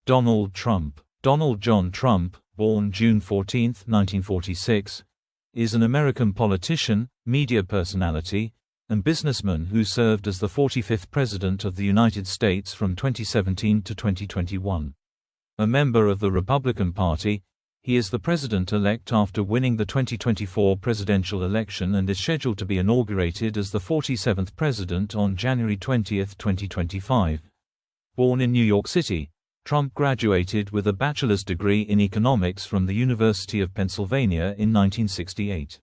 Donald Trump. Donald John Trump, born June 14, 1946, is an American politician, media personality, and businessman who served as the 45th President of the United States from 2017 to 2021. A member of the Republican Party, he is the president-elect after winning the 2024 presidential election and is scheduled to be inaugurated as the 47th president on January 20, 2025. Born in New York City, Trump graduated with a bachelor's degree in economics from the University of Pennsylvania in 1968.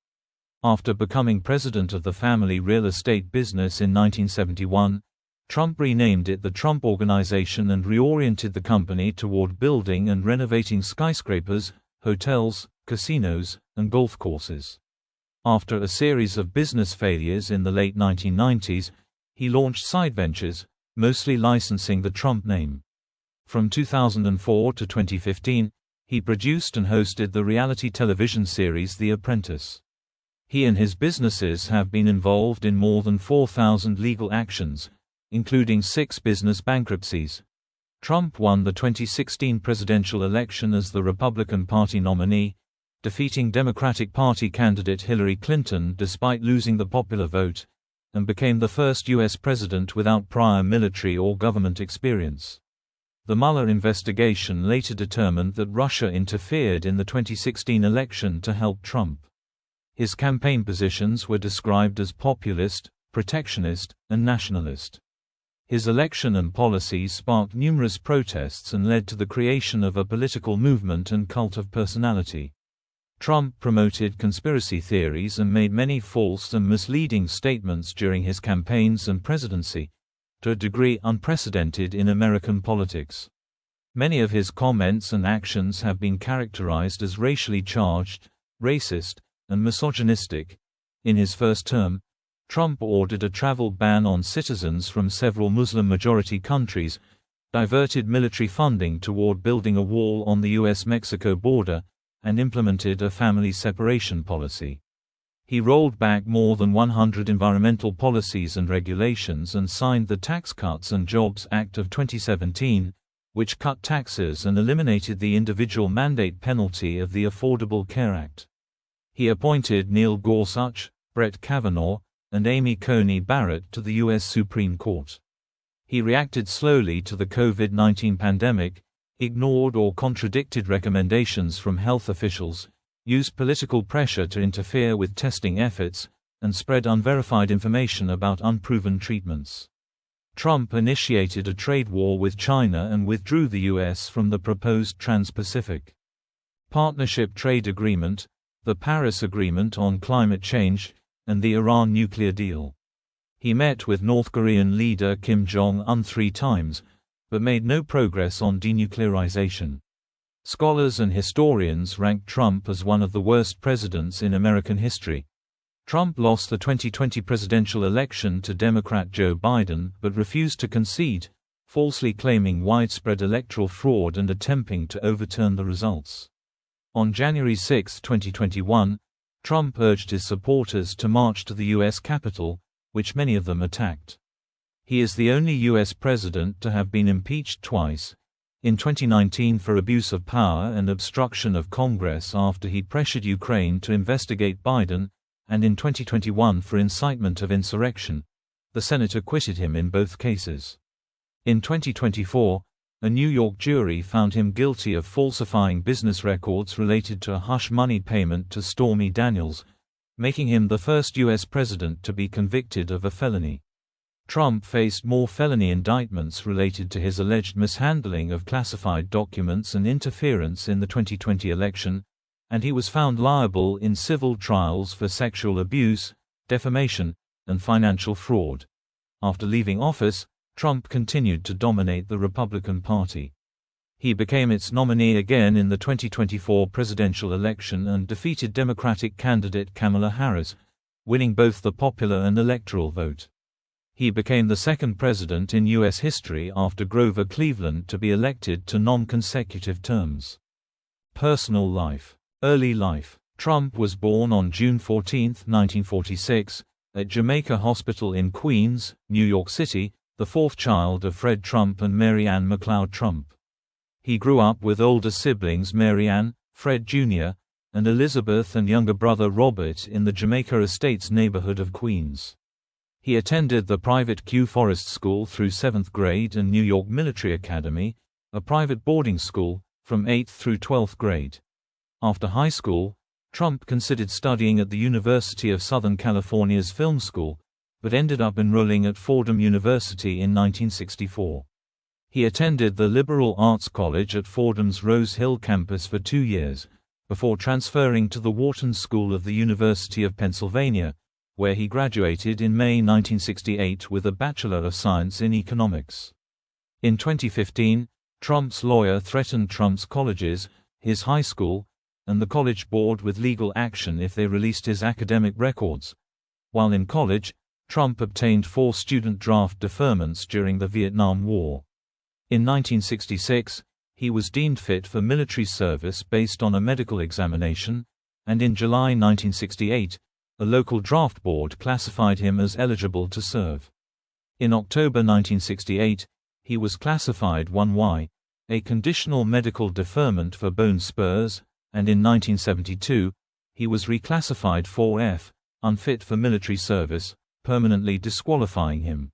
After becoming president of the family real estate business in 1971, Trump renamed it the Trump Organization and reoriented the company toward building and renovating skyscrapers, hotels, casinos, and golf courses. After a series of business failures in the late 1990s, he launched side ventures, mostly licensing the Trump name. From 2004 to 2015, he produced and hosted the reality television series The Apprentice. He and his businesses have been involved in more than 4,000 legal actions, including 6 business bankruptcies. Trump won the 2016 presidential election as the Republican Party nominee, defeating Democratic Party candidate Hillary Clinton despite losing the popular vote, and became the first U.S. president without prior military or government experience. The Mueller investigation later determined that Russia interfered in the 2016 election to help Trump. His campaign positions were described as populist, protectionist, and nationalist. His election and policies sparked numerous protests and led to the creation of a political movement and cult of personality. Trump promoted conspiracy theories and made many false and misleading statements during his campaigns and presidency, to a degree unprecedented in American politics. Many of his comments and actions have been characterized as racially charged, racist, and misogynistic. In his first term, Trump ordered a travel ban on citizens from several Muslim-majority countries, diverted military funding toward building a wall on the U.S.-Mexico border, and implemented a family separation policy. He rolled back more than 100 environmental policies and regulations and signed the Tax Cuts and Jobs Act of 2017, which cut taxes and eliminated the individual mandate penalty of the Affordable Care Act. He appointed Neil Gorsuch, Brett Kavanaugh, and Amy Coney Barrett to the U.S. Supreme Court. He reacted slowly to the COVID-19 pandemic, ignored or contradicted recommendations from health officials, used political pressure to interfere with testing efforts, and spread unverified information about unproven treatments. Trump initiated a trade war with China and withdrew the U.S. from the proposed Trans-Pacific Partnership Trade Agreement, the Paris Agreement on Climate Change, and the Iran nuclear deal. He met with North Korean leader Kim Jong-un 3 times, but made no progress on denuclearization. Scholars and historians rank Trump as one of the worst presidents in American history. Trump lost the 2020 presidential election to Democrat Joe Biden but refused to concede, falsely claiming widespread electoral fraud and attempting to overturn the results. On January 6, 2021, Trump urged his supporters to march to the U.S. Capitol, which many of them attacked. He is the only U.S. president to have been impeached twice, in 2019 for abuse of power and obstruction of Congress after he pressured Ukraine to investigate Biden, and in 2021 for incitement of insurrection. The Senate acquitted him in both cases. In 2024, a New York jury found him guilty of falsifying business records related to a hush money payment to Stormy Daniels, making him the first U.S. president to be convicted of a felony. Trump faced more felony indictments related to his alleged mishandling of classified documents and interference in the 2020 election, and he was found liable in civil trials for sexual abuse, defamation, and financial fraud. After leaving office, Trump continued to dominate the Republican Party. He became its nominee again in the 2024 presidential election and defeated Democratic candidate Kamala Harris, winning both the popular and electoral vote. He became the second president in U.S. history after Grover Cleveland to be elected to non-consecutive terms. Personal life. Early life. Trump was born on June 14, 1946, at Jamaica Hospital in Queens, New York City, the fourth child of Fred Trump and Mary Ann McLeod Trump. He grew up with older siblings Mary Ann, Fred Jr., and Elizabeth and younger brother Robert in the Jamaica Estates neighborhood of Queens. He attended the private Kew Forest School through 7th grade and New York Military Academy, a private boarding school, from 8th through 12th grade. After high school, Trump considered studying at the University of Southern California's film school, but ended up enrolling at Fordham University in 1964. He attended the Liberal Arts College at Fordham's Rose Hill campus for 2 years, before transferring to the Wharton School of the University of Pennsylvania, where he graduated in May 1968 with a Bachelor of Science in Economics. In 2015, Trump's lawyer threatened Trump's colleges, his high school, and the College Board with legal action if they released his academic records. While in college, Trump obtained 4 student draft deferments during the Vietnam War. In 1966, he was deemed fit for military service based on a medical examination, and in July 1968, a local draft board classified him as eligible to serve. In October 1968, he was classified 1Y, a conditional medical deferment for bone spurs, and in 1972, he was reclassified 4F, unfit for military service, permanently disqualifying him.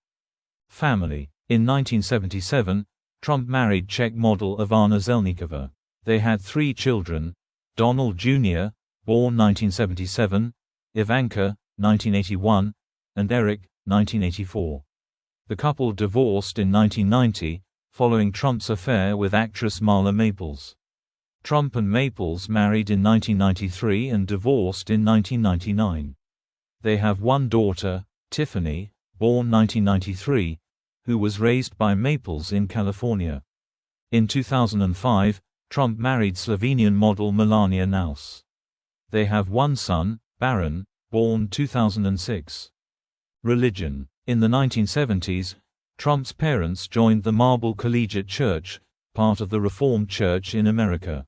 Family. In 1977, Trump married Czech model Ivana Zelníková. They had 3 children: Donald Jr., born 1977, Ivanka, 1981, and Eric, 1984. The couple divorced in 1990, following Trump's affair with actress Marla Maples. Trump and Maples married in 1993 and divorced in 1999. They have one daughter, Tiffany, born 1993, who was raised by Maples in California. In 2005, Trump married Slovenian model Melania Naus. They have one son, Baron, born 2006. Religion. In the 1970s, Trump's parents joined the Marble Collegiate Church, part of the Reformed Church in America.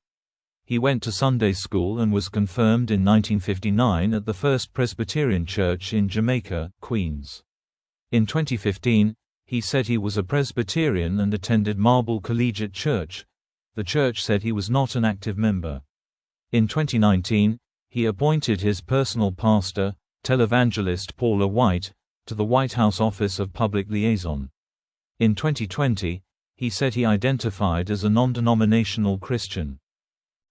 He went to Sunday school and was confirmed in 1959 at the First Presbyterian Church in Jamaica, Queens. In 2015, he said he was a Presbyterian and attended Marble Collegiate Church. The church said he was not an active member. In 2019, he appointed his personal pastor, televangelist Paula White, to the White House Office of Public Liaison. In 2020, he said he identified as a non-denominational Christian.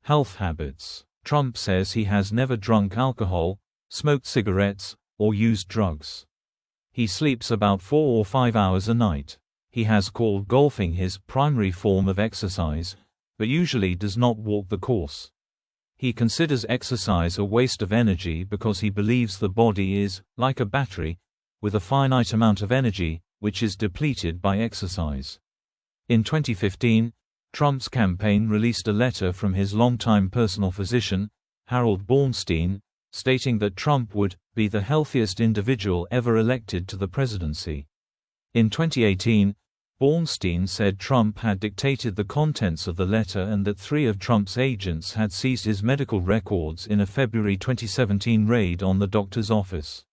Health habits. Trump says he has never drunk alcohol, smoked cigarettes, or used drugs. He sleeps about 4 or 5 hours a night. He has called golfing his primary form of exercise, but usually does not walk the course. He considers exercise a waste of energy because he believes the body is, like a battery, with a finite amount of energy, which is depleted by exercise. In 2015, Trump's campaign released a letter from his longtime personal physician, Harold Bornstein, stating that Trump would be the healthiest individual ever elected to the presidency. In 2018, Bornstein said Trump had dictated the contents of the letter and that 3 of Trump's agents had seized his medical records in a February 2017 raid on the doctor's office.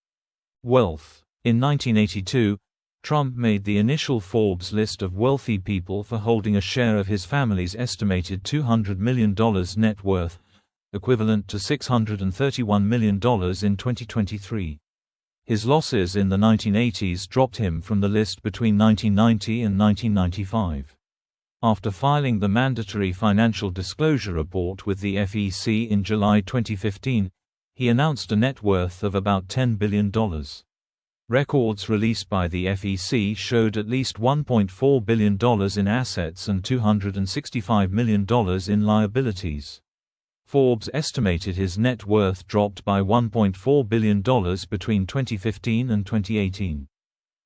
Wealth. In 1982, Trump made the initial Forbes list of wealthy people for holding a share of his family's estimated $200 million net worth, equivalent to $631 million in 2023. His losses in the 1980s dropped him from the list between 1990 and 1995. After filing the mandatory financial disclosure report with the FEC in July 2015, he announced a net worth of about $10 billion. Records released by the FEC showed at least $1.4 billion in assets and $265 million in liabilities. Forbes estimated his net worth dropped by $1.4 billion between 2015 and 2018.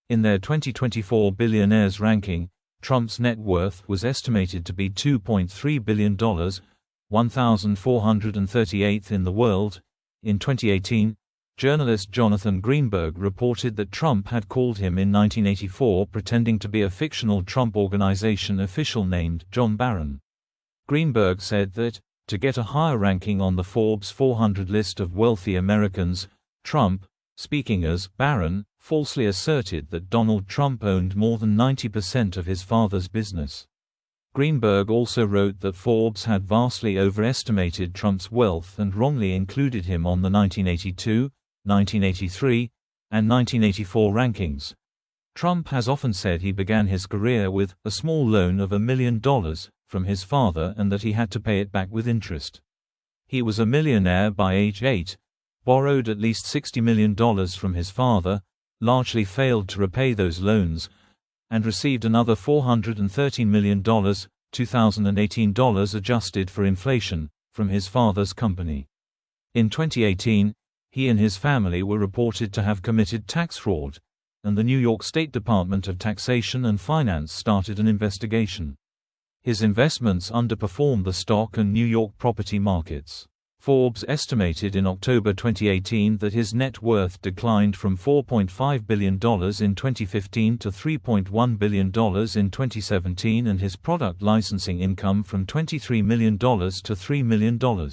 In their 2024 billionaires ranking, Trump's net worth was estimated to be $2.3 billion, 1,438th in the world. In 2018, journalist Jonathan Greenberg reported that Trump had called him in 1984 pretending to be a fictional Trump Organization official named John Barron. Greenberg said that, to get a higher ranking on the Forbes 400 list of wealthy Americans, Trump, speaking as Barron, falsely asserted that Donald Trump owned more than 90% of his father's business. Greenberg also wrote that Forbes had vastly overestimated Trump's wealth and wrongly included him on the 1982, 1983, and 1984 rankings. Trump has often said he began his career with a small loan of $1 million from his father and that he had to pay it back with interest. He was a millionaire by age 8, borrowed at least $60 million from his father, largely failed to repay those loans, and received another $413 million, 2018 dollars adjusted for inflation, from his father's company. In 2018, he and his family were reported to have committed tax fraud, and the New York State Department of Taxation and Finance started an investigation. His investments underperformed the stock and New York property markets. Forbes estimated in October 2018 that his net worth declined from $4.5 billion in 2015 to $3.1 billion in 2017 and his product licensing income from $23 million to $3 million.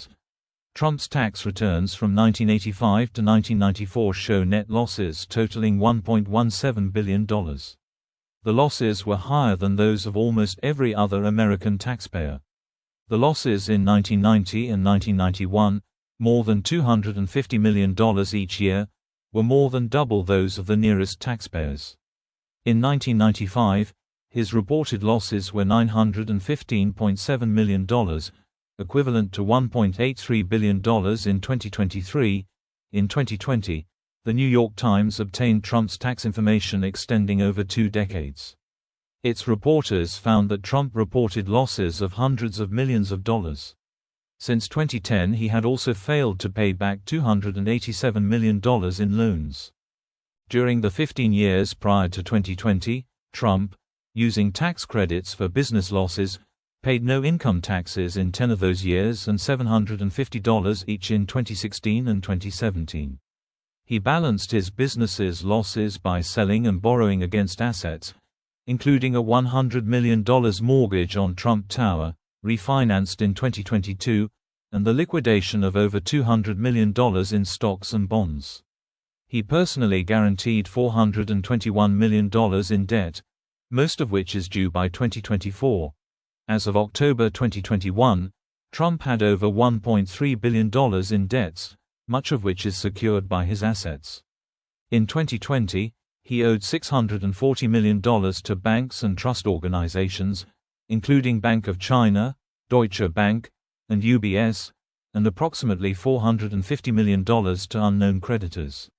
Trump's tax returns from 1985 to 1994 show net losses totaling $1.17 billion. The losses were higher than those of almost every other American taxpayer. The losses in 1990 and 1991, more than $250 million each year, were more than double those of the nearest taxpayers. In 1995, his reported losses were $915.7 million, equivalent to $1.83 billion in 2023. In 2020, The New York Times obtained Trump's tax information extending over 2 decades. Its reporters found that Trump reported losses of hundreds of millions of dollars. Since 2010, he had also failed to pay back $287 million in loans. During the 15 years prior to 2020, Trump, using tax credits for business losses, paid no income taxes in 10 of those years and $750 each in 2016 and 2017. He balanced his business's losses by selling and borrowing against assets, including a $100 million mortgage on Trump Tower, refinanced in 2022, and the liquidation of over $200 million in stocks and bonds. He personally guaranteed $421 million in debt, most of which is due by 2024. As of October 2021, Trump had over $1.3 billion in debts, much of which is secured by his assets. In 2020, he owed $640 million to banks and trust organizations, including Bank of China, Deutsche Bank, and UBS, and approximately $450 million to unknown creditors.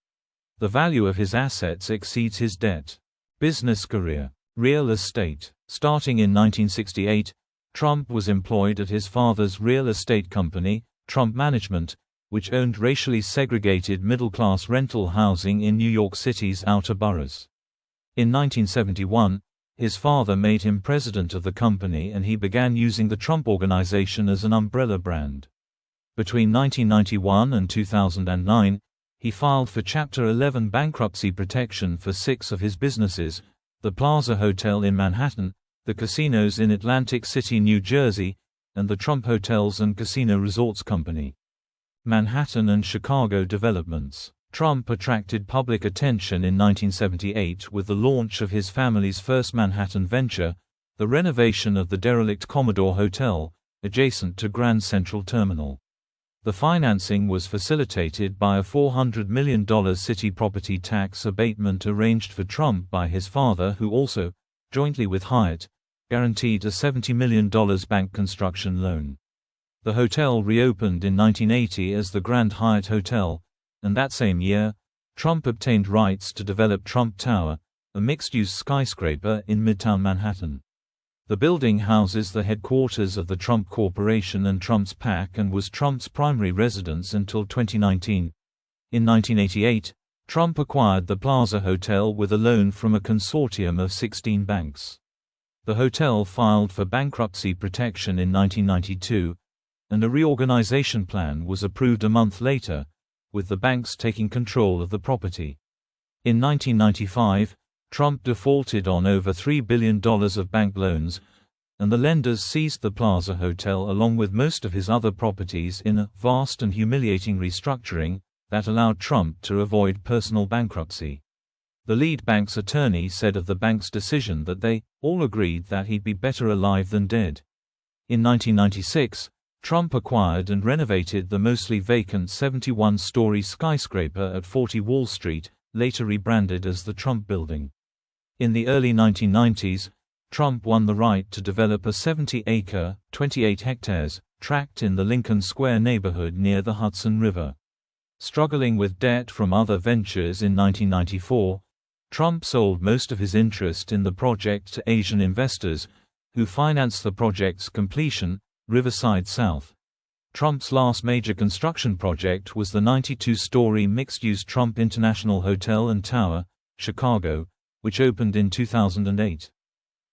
The value of his assets exceeds his debt. Business career. Real estate. Starting in 1968, Trump was employed at his father's real estate company, Trump Management, which owned racially segregated middle-class rental housing in New York City's outer boroughs. In 1971, his father made him president of the company and he began using the Trump Organization as an umbrella brand. Between 1991 and 2009, he filed for Chapter 11 bankruptcy protection for 6 of his businesses, the Plaza Hotel in Manhattan, the casinos in Atlantic City, New Jersey, and the Trump Hotels and Casino Resorts Company. Manhattan and Chicago developments. Trump attracted public attention in 1978 with the launch of his family's first Manhattan venture, the renovation of the derelict Commodore Hotel, adjacent to Grand Central Terminal. The financing was facilitated by a $400 million city property tax abatement arranged for Trump by his father, who also, jointly with Hyatt, guaranteed a $70 million bank construction loan. The hotel reopened in 1980 as the Grand Hyatt Hotel, and that same year, Trump obtained rights to develop Trump Tower, a mixed-use skyscraper in Midtown Manhattan. The building houses the headquarters of the Trump Corporation and Trump's PAC and was Trump's primary residence until 2019. In 1988, Trump acquired the Plaza Hotel with a loan from a consortium of 16 banks. The hotel filed for bankruptcy protection in 1992, and a reorganization plan was approved a month later, with the banks taking control of the property. In 1995, Trump defaulted on over $3 billion of bank loans, and the lenders seized the Plaza Hotel along with most of his other properties in a vast and humiliating restructuring that allowed Trump to avoid personal bankruptcy. The lead bank's attorney said of the bank's decision that they all agreed that he'd be better alive than dead. In 1996, Trump acquired and renovated the mostly vacant 71-story skyscraper at 40 Wall Street, later rebranded as the Trump Building. In the early 1990s, Trump won the right to develop a 70-acre, 28 hectares, tract in the Lincoln Square neighborhood near the Hudson River. Struggling with debt from other ventures in 1994, Trump sold most of his interest in the project to Asian investors, who financed the project's completion, Riverside South. Trump's last major construction project was the 92-story mixed-use Trump International Hotel and Tower, Chicago, which opened in 2008.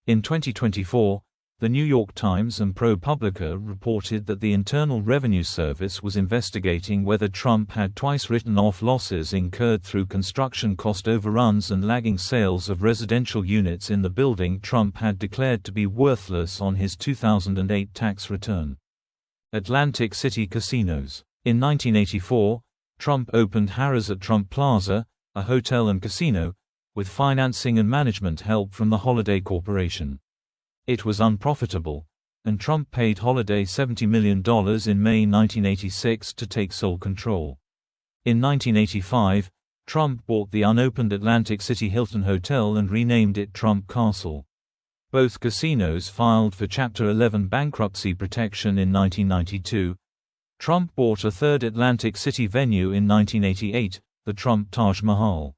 In 2024, The New York Times and ProPublica reported that the Internal Revenue Service was investigating whether Trump had twice written off losses incurred through construction cost overruns and lagging sales of residential units in the building Trump had declared to be worthless on his 2008 tax return. Atlantic City Casinos. In 1984, Trump opened Harrah's at Trump Plaza, a hotel and casino, with financing and management help from the Holiday Corporation. It was unprofitable, and Trump paid Holiday $70 million in May 1986 to take sole control. In 1985, Trump bought the unopened Atlantic City Hilton Hotel and renamed it Trump Castle. Both casinos filed for Chapter 11 bankruptcy protection in 1992. Trump bought a third Atlantic City venue in 1988, the Trump Taj Mahal.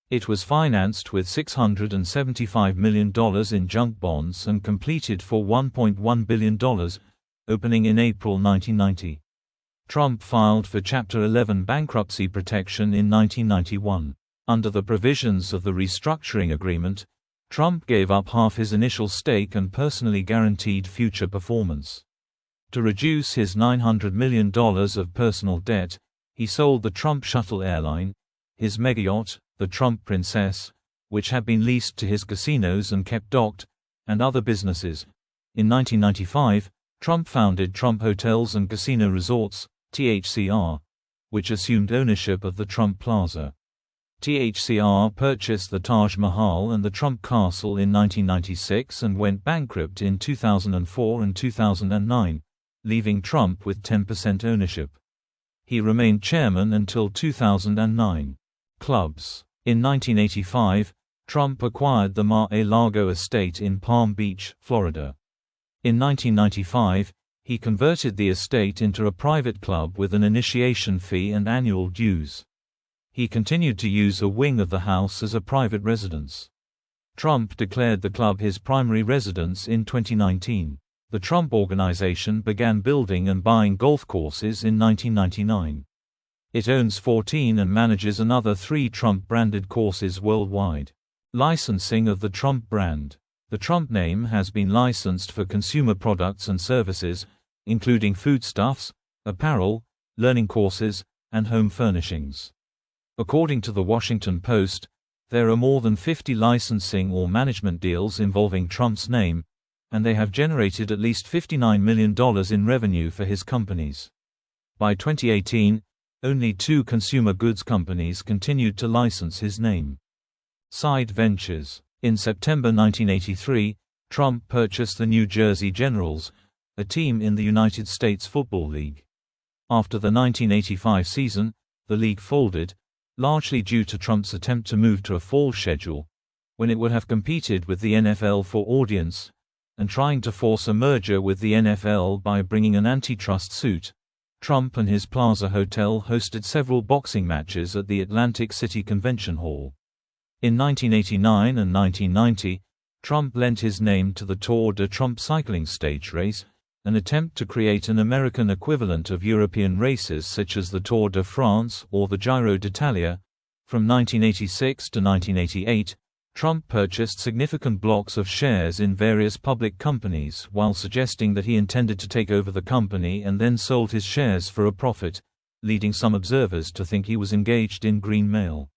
It was financed with $675 million in junk bonds and completed for $1.1 billion, opening in April 1990. Trump filed for Chapter 11 bankruptcy protection in 1991. Under the provisions of the restructuring agreement, Trump gave up half his initial stake and personally guaranteed future performance. To reduce his $900 million of personal debt, he sold the Trump Shuttle airline, his megayacht, the Trump Princess, which had been leased to his casinos and kept docked, and other businesses. In 1995, Trump founded Trump Hotels and Casino Resorts, THCR, which assumed ownership of the Trump Plaza. THCR purchased the Taj Mahal and the Trump Castle in 1996 and went bankrupt in 2004 and 2009, leaving Trump with 10% ownership. He remained chairman until 2009. Clubs. In 1985, Trump acquired the Mar-a-Lago estate in Palm Beach, Florida. In 1995, he converted the estate into a private club with an initiation fee and annual dues. He continued to use a wing of the house as a private residence. Trump declared the club his primary residence in 2019. The Trump Organization began building and buying golf courses in 1999. It owns 14 and manages another 3 Trump-branded courses worldwide. Licensing of the Trump brand. The Trump name has been licensed for consumer products and services, including foodstuffs, apparel, learning courses, and home furnishings. According to The Washington Post, there are more than 50 licensing or management deals involving Trump's name, and they have generated at least $59 million in revenue for his companies. By 2018, only 2 consumer goods companies continued to license his name. Side ventures. In September 1983, Trump purchased the New Jersey Generals, a team in the United States Football League. After the 1985 season, the league folded, largely due to Trump's attempt to move to a fall schedule, when it would have competed with the NFL for audience, and trying to force a merger with the NFL by bringing an antitrust suit. Trump and his Plaza Hotel hosted several boxing matches at the Atlantic City Convention Hall. In 1989 and 1990, Trump lent his name to the Tour de Trump cycling stage race, an attempt to create an American equivalent of European races such as the Tour de France or the Giro d'Italia. From 1986 to 1988, Trump purchased significant blocks of shares in various public companies while suggesting that he intended to take over the company and then sold his shares for a profit, leading some observers to think he was engaged in green mail.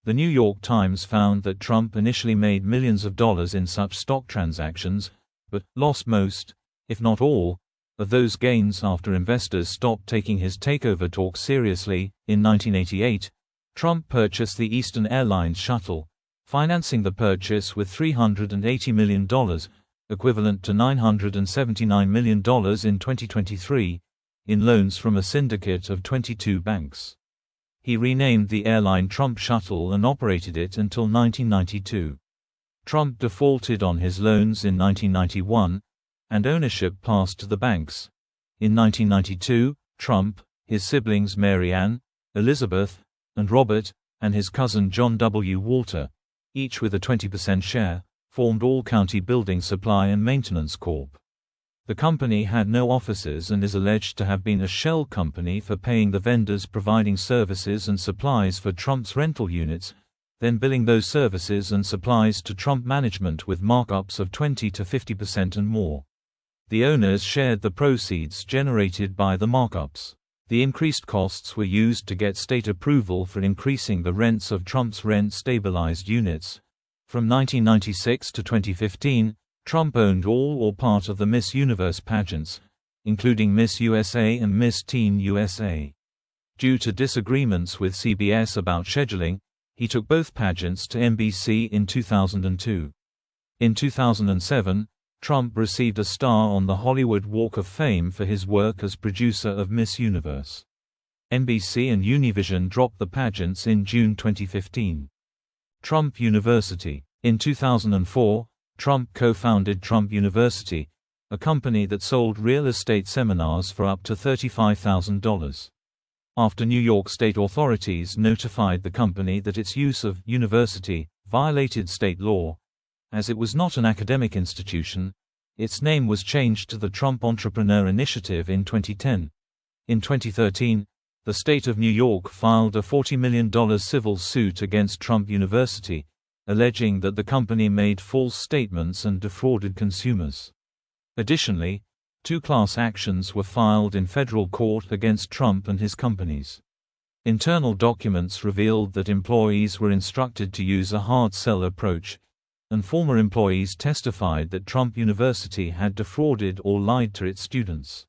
The New York Times found that Trump initially made millions of dollars in such stock transactions, but lost most, if not all, of those gains after investors stopped taking his takeover talk seriously. In 1988, Trump purchased the Eastern Airlines shuttle, financing the purchase with $380 million, equivalent to $979 million in 2023, in loans from a syndicate of 22 banks. He renamed the airline Trump Shuttle and operated it until 1992. Trump defaulted on his loans in 1991, and ownership passed to the banks. In 1992, Trump, his siblings Mary Ann, Elizabeth, and Robert, and his cousin John W. Walter, each with a 20% share, formed All County Building Supply and Maintenance Corp. The company had no offices and is alleged to have been a shell company for paying the vendors providing services and supplies for Trump's rental units, then billing those services and supplies to Trump management with markups of 20 to 50% and more. The owners shared the proceeds generated by the markups. The increased costs were used to get state approval for increasing the rents of Trump's rent-stabilized units. From 1996 to 2015, Trump owned all or part of the Miss Universe pageants, including Miss USA and Miss Teen USA. Due to disagreements with CBS about scheduling, he took both pageants to NBC in 2002. In 2007, Trump received a star on the Hollywood Walk of Fame for his work as producer of Miss Universe. NBC and Univision dropped the pageants in June 2015. Trump University. In 2004, Trump co-founded Trump University, a company that sold real estate seminars for up to $35,000. After New York state authorities notified the company that its use of university violated state law, as it was not an academic institution, its name was changed to the Trump Entrepreneur Initiative in 2010. In 2013, the state of New York filed a $40 million civil suit against Trump University, alleging that the company made false statements and defrauded consumers. Additionally, 2 class actions were filed in federal court against Trump and his companies. Internal documents revealed that employees were instructed to use a hard sell approach, and former employees testified that Trump University had defrauded or lied to its students.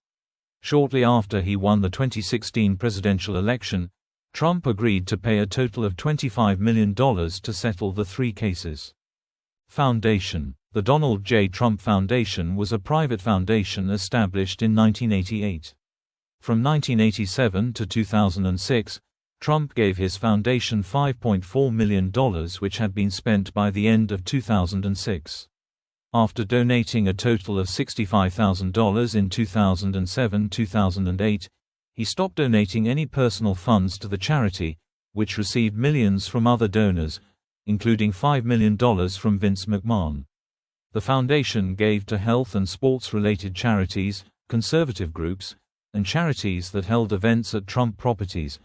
Shortly after he won the 2016 presidential election, Trump agreed to pay a total of $25 million to settle the 3 cases. Foundation. The Donald J. Trump Foundation was a private foundation established in 1988. From 1987 to 2006, Trump gave his foundation $5.4 million, which had been spent by the end of 2006. After donating a total of $65,000 in 2007-2008, he stopped donating any personal funds to the charity, which received millions from other donors, including $5 million from Vince McMahon. The foundation gave to health and sports-related charities, conservative groups, and charities that held events at Trump properties.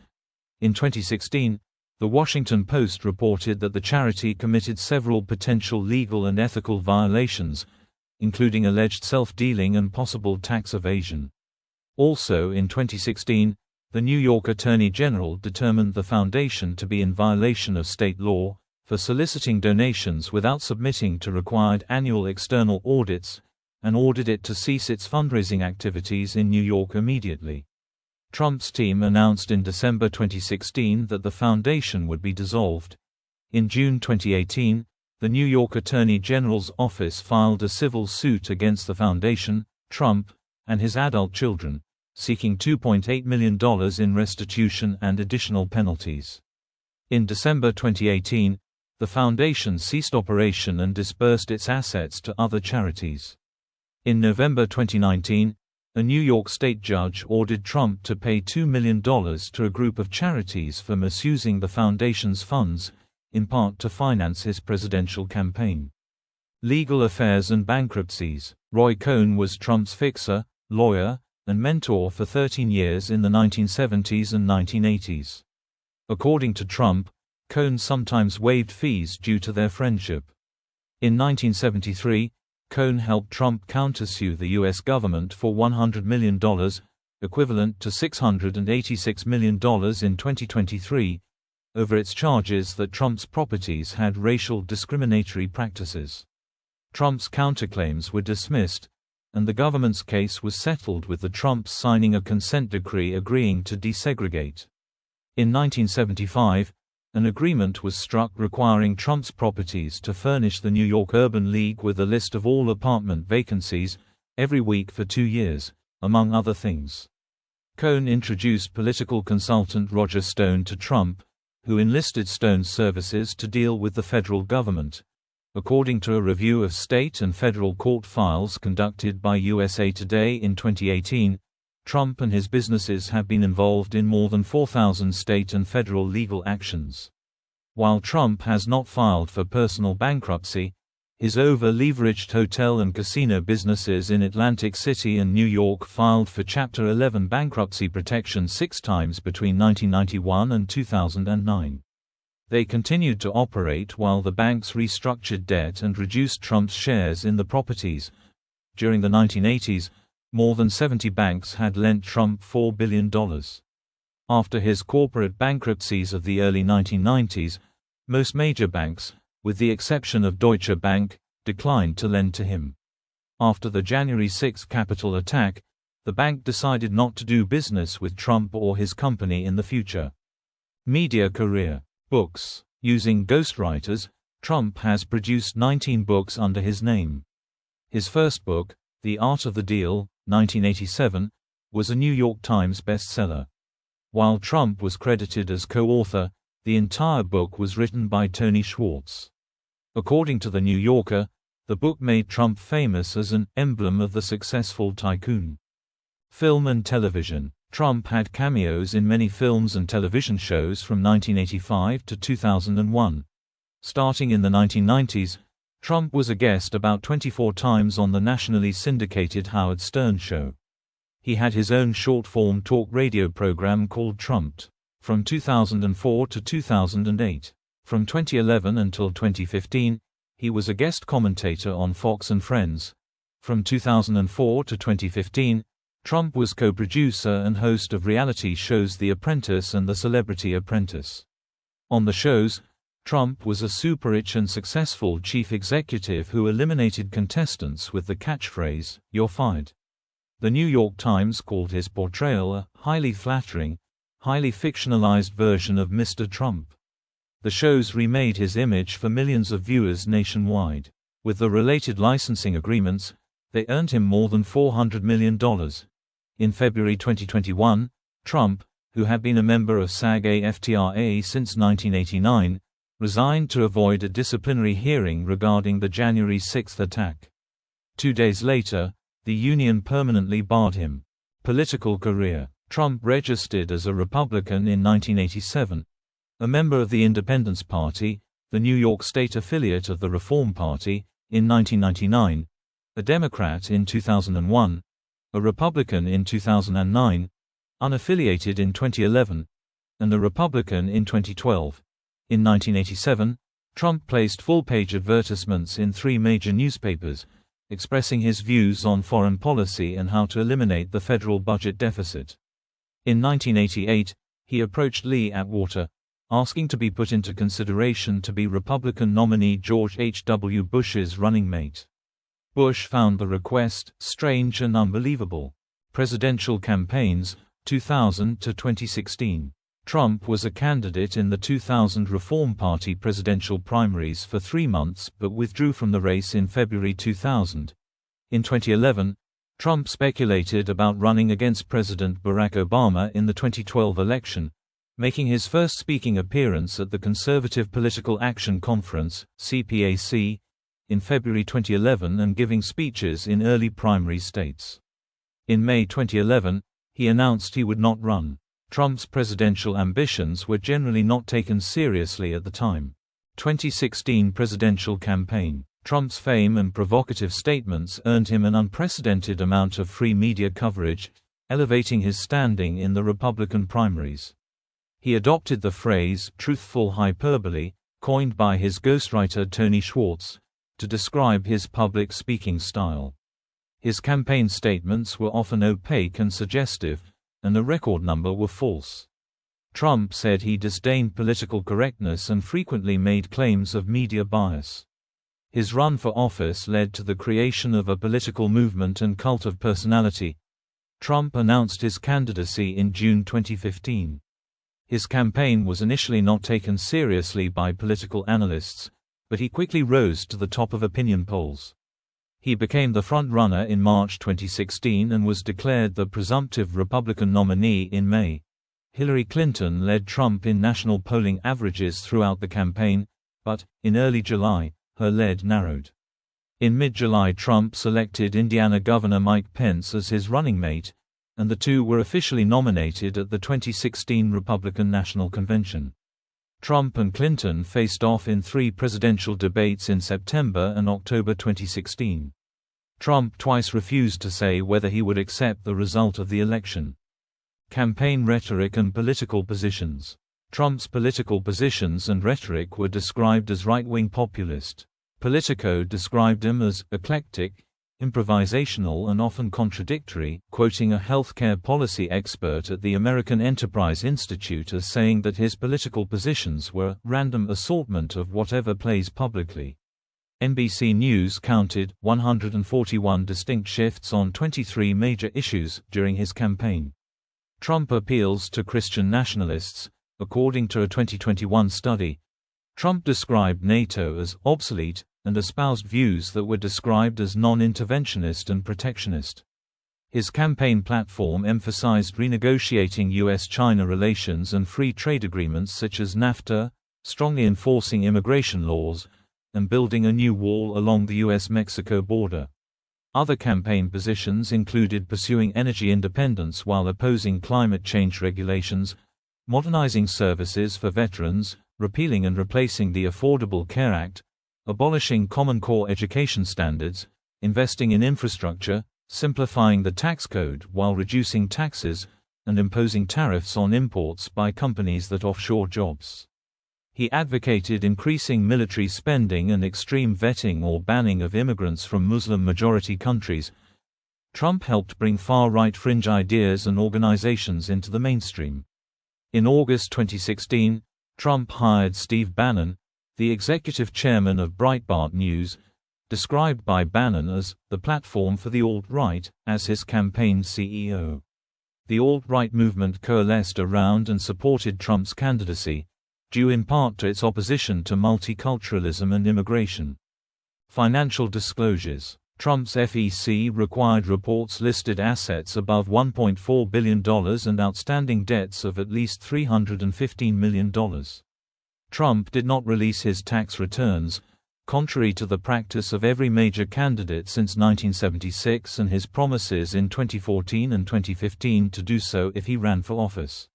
In 2016, The Washington Post reported that the charity committed several potential legal and ethical violations, including alleged self-dealing and possible tax evasion. Also in 2016, the New York Attorney General determined the foundation to be in violation of state law for soliciting donations without submitting to required annual external audits, and ordered it to cease its fundraising activities in New York immediately. Trump's team announced in December 2016 that the foundation would be dissolved. In June 2018, the New York Attorney General's office filed a civil suit against the foundation, Trump, and his adult children, seeking $2.8 million in restitution and additional penalties. In December 2018, the foundation ceased operation and dispersed its assets to other charities. In November 2019, a New York state judge ordered Trump to pay $2 million to a group of charities for misusing the foundation's funds, in part to finance his presidential campaign. Legal affairs and bankruptcies. Roy Cohn was Trump's fixer, lawyer, and mentor for 13 years in the 1970s and 1980s. According to Trump, Cohn sometimes waived fees due to their friendship. In 1973, Cohn helped Trump countersue the U.S. government for $100 million, equivalent to $686 million in 2023, over its charges that Trump's properties had racial discriminatory practices. Trump's counterclaims were dismissed, and the government's case was settled with the Trumps signing a consent decree agreeing to desegregate. In 1975, An agreement was struck requiring Trump's properties to furnish the New York Urban League with a list of all apartment vacancies every week for 2 years, among other things. Cohn introduced political consultant Roger Stone to Trump, who enlisted Stone's services to deal with the federal government. According to a review of state and federal court files conducted by USA Today in 2018, Trump and his businesses have been involved in more than 4,000 state and federal legal actions. While Trump has not filed for personal bankruptcy, his over-leveraged hotel and casino businesses in Atlantic City and New York filed for Chapter 11 bankruptcy protection 6 times between 1991 and 2009. They continued to operate while the banks restructured debt and reduced Trump's shares in the properties. During the 1980s, more than 70 banks had lent Trump $4 billion. After his corporate bankruptcies of the early 1990s, most major banks, with the exception of Deutsche Bank, declined to lend to him. After the January 6 Capitol attack, the bank decided not to do business with Trump or his company in the future. Media career. Books. Using ghostwriters, Trump has produced 19 books under his name. His first book, The Art of the Deal, 1987, was a New York Times bestseller. While Trump was credited as co-author, the entire book was written by Tony Schwartz. According to The New Yorker, the book made Trump famous as an emblem of the successful tycoon. Film and television. Trump had cameos in many films and television shows from 1985 to 2001. Starting in the 1990s, Trump was a guest about 24 times on the nationally syndicated Howard Stern show. He had his own short-form talk radio program called Trumped. From 2004 to 2008. From 2011 until 2015, he was a guest commentator on Fox and Friends. From 2004 to 2015, Trump was co-producer and host of reality shows The Apprentice and The Celebrity Apprentice. On the shows, Trump was a super-rich and successful chief executive who eliminated contestants with the catchphrase, "You're fired." The New York Times called his portrayal a highly flattering, highly fictionalized version of Mr. Trump. The shows remade his image for millions of viewers nationwide. With the related licensing agreements, they earned him more than $400 million. In February 2021, Trump, who had been a member of SAG-AFTRA since 1989, resigned to avoid a disciplinary hearing regarding the January 6 attack. 2 days later, the union permanently barred him. Political career. Trump registered as a Republican in 1987. A member of the Independence Party, the New York State affiliate of the Reform Party, in 1999. A Democrat in 2001. A Republican in 2009. Unaffiliated in 2011. And a Republican in 2012. In 1987, Trump placed full-page advertisements in 3 major newspapers, expressing his views on foreign policy and how to eliminate the federal budget deficit. In 1988, he approached Lee Atwater, asking to be put into consideration to be Republican nominee George H.W. Bush's running mate. Bush found the request strange and unbelievable. Presidential campaigns, 2000 to 2016. Trump was a candidate in the 2000 Reform Party presidential primaries for 3 months but withdrew from the race in February 2000. In 2011, Trump speculated about running against President Barack Obama in the 2012 election, making his first speaking appearance at the Conservative Political Action Conference, CPAC, in February 2011 and giving speeches in early primary states. In May 2011, he announced he would not run. Trump's presidential ambitions were generally not taken seriously at the time. 2016 presidential campaign. Trump's fame and provocative statements earned him an unprecedented amount of free media coverage, elevating his standing in the Republican primaries. He adopted the phrase truthful hyperbole, coined by his ghostwriter Tony Schwartz, to describe his public speaking style. His campaign statements were often opaque and suggestive, and a record number were false. Trump said he disdained political correctness and frequently made claims of media bias. His run for office led to the creation of a political movement and cult of personality. Trump announced his candidacy in June 2015. His campaign was initially not taken seriously by political analysts, but he quickly rose to the top of opinion polls. He became the front-runner in March 2016 and was declared the presumptive Republican nominee in May. Hillary Clinton led Trump in national polling averages throughout the campaign, but, in early July, her lead narrowed. In mid-July, Trump selected Indiana Governor Mike Pence as his running mate, and the two were officially nominated at the 2016 Republican National Convention. Trump and Clinton faced off in 3 presidential debates in September and October 2016. Trump twice refused to say whether he would accept the result of the election. Campaign rhetoric and political positions. Trump's political positions and rhetoric were described as right-wing populist. Politico described him as eclectic, improvisational and often contradictory, quoting a healthcare policy expert at the American Enterprise Institute as saying that his political positions were random assortment of whatever plays publicly. NBC News counted 141 distinct shifts on 23 major issues during his campaign. Trump appeals to Christian nationalists. According to a 2021 study, Trump described NATO as obsolete and espoused views that were described as non-interventionist and protectionist. His campaign platform emphasized renegotiating U.S.-China relations and free trade agreements such as NAFTA, strongly enforcing immigration laws, and building a new wall along the U.S.-Mexico border. Other campaign positions included pursuing energy independence while opposing climate change regulations, modernizing services for veterans, repealing and replacing the Affordable Care Act, abolishing Common Core education standards, investing in infrastructure, simplifying the tax code while reducing taxes, and imposing tariffs on imports by companies that offshore jobs. He advocated increasing military spending and extreme vetting or banning of immigrants from Muslim-majority countries. Trump helped bring far-right fringe ideas and organizations into the mainstream. In August 2016, Trump hired Steve Bannon, the executive chairman of Breitbart News, described by Bannon as the platform for the alt-right, as his campaign CEO. The alt-right movement coalesced around and supported Trump's candidacy, due in part to its opposition to multiculturalism and immigration. Financial disclosures. Trump's FEC required reports listed assets above $1.4 billion and outstanding debts of at least $315 million. Trump did not release his tax returns, contrary to the practice of every major candidate since 1976 and his promises in 2014 and 2015 to do so if he ran for office.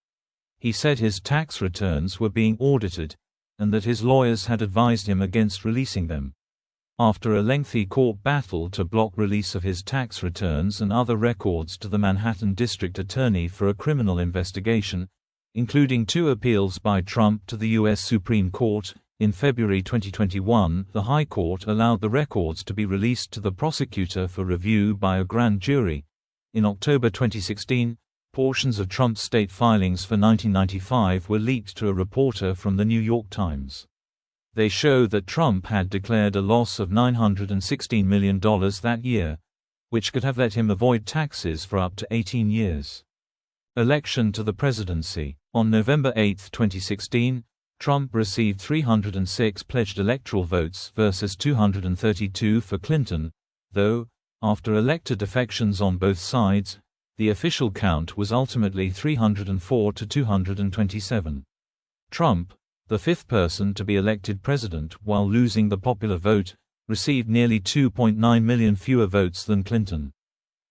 He said his tax returns were being audited, and that his lawyers had advised him against releasing them. After a lengthy court battle to block release of his tax returns and other records to the Manhattan District Attorney for a criminal investigation, including 2 appeals by Trump to the U.S. Supreme Court, in February 2021, the High Court allowed the records to be released to the prosecutor for review by a grand jury. In October 2016, portions of Trump's state filings for 1995 were leaked to a reporter from the New York Times. They show that Trump had declared a loss of $916 million that year, which could have let him avoid taxes for up to 18 years. Election to the presidency. On November 8, 2016, Trump received 306 pledged electoral votes versus 232 for Clinton, though, after elector defections on both sides, the official count was ultimately 304 to 227. Trump, the 5th person to be elected president while losing the popular vote, received nearly 2.9 million fewer votes than Clinton.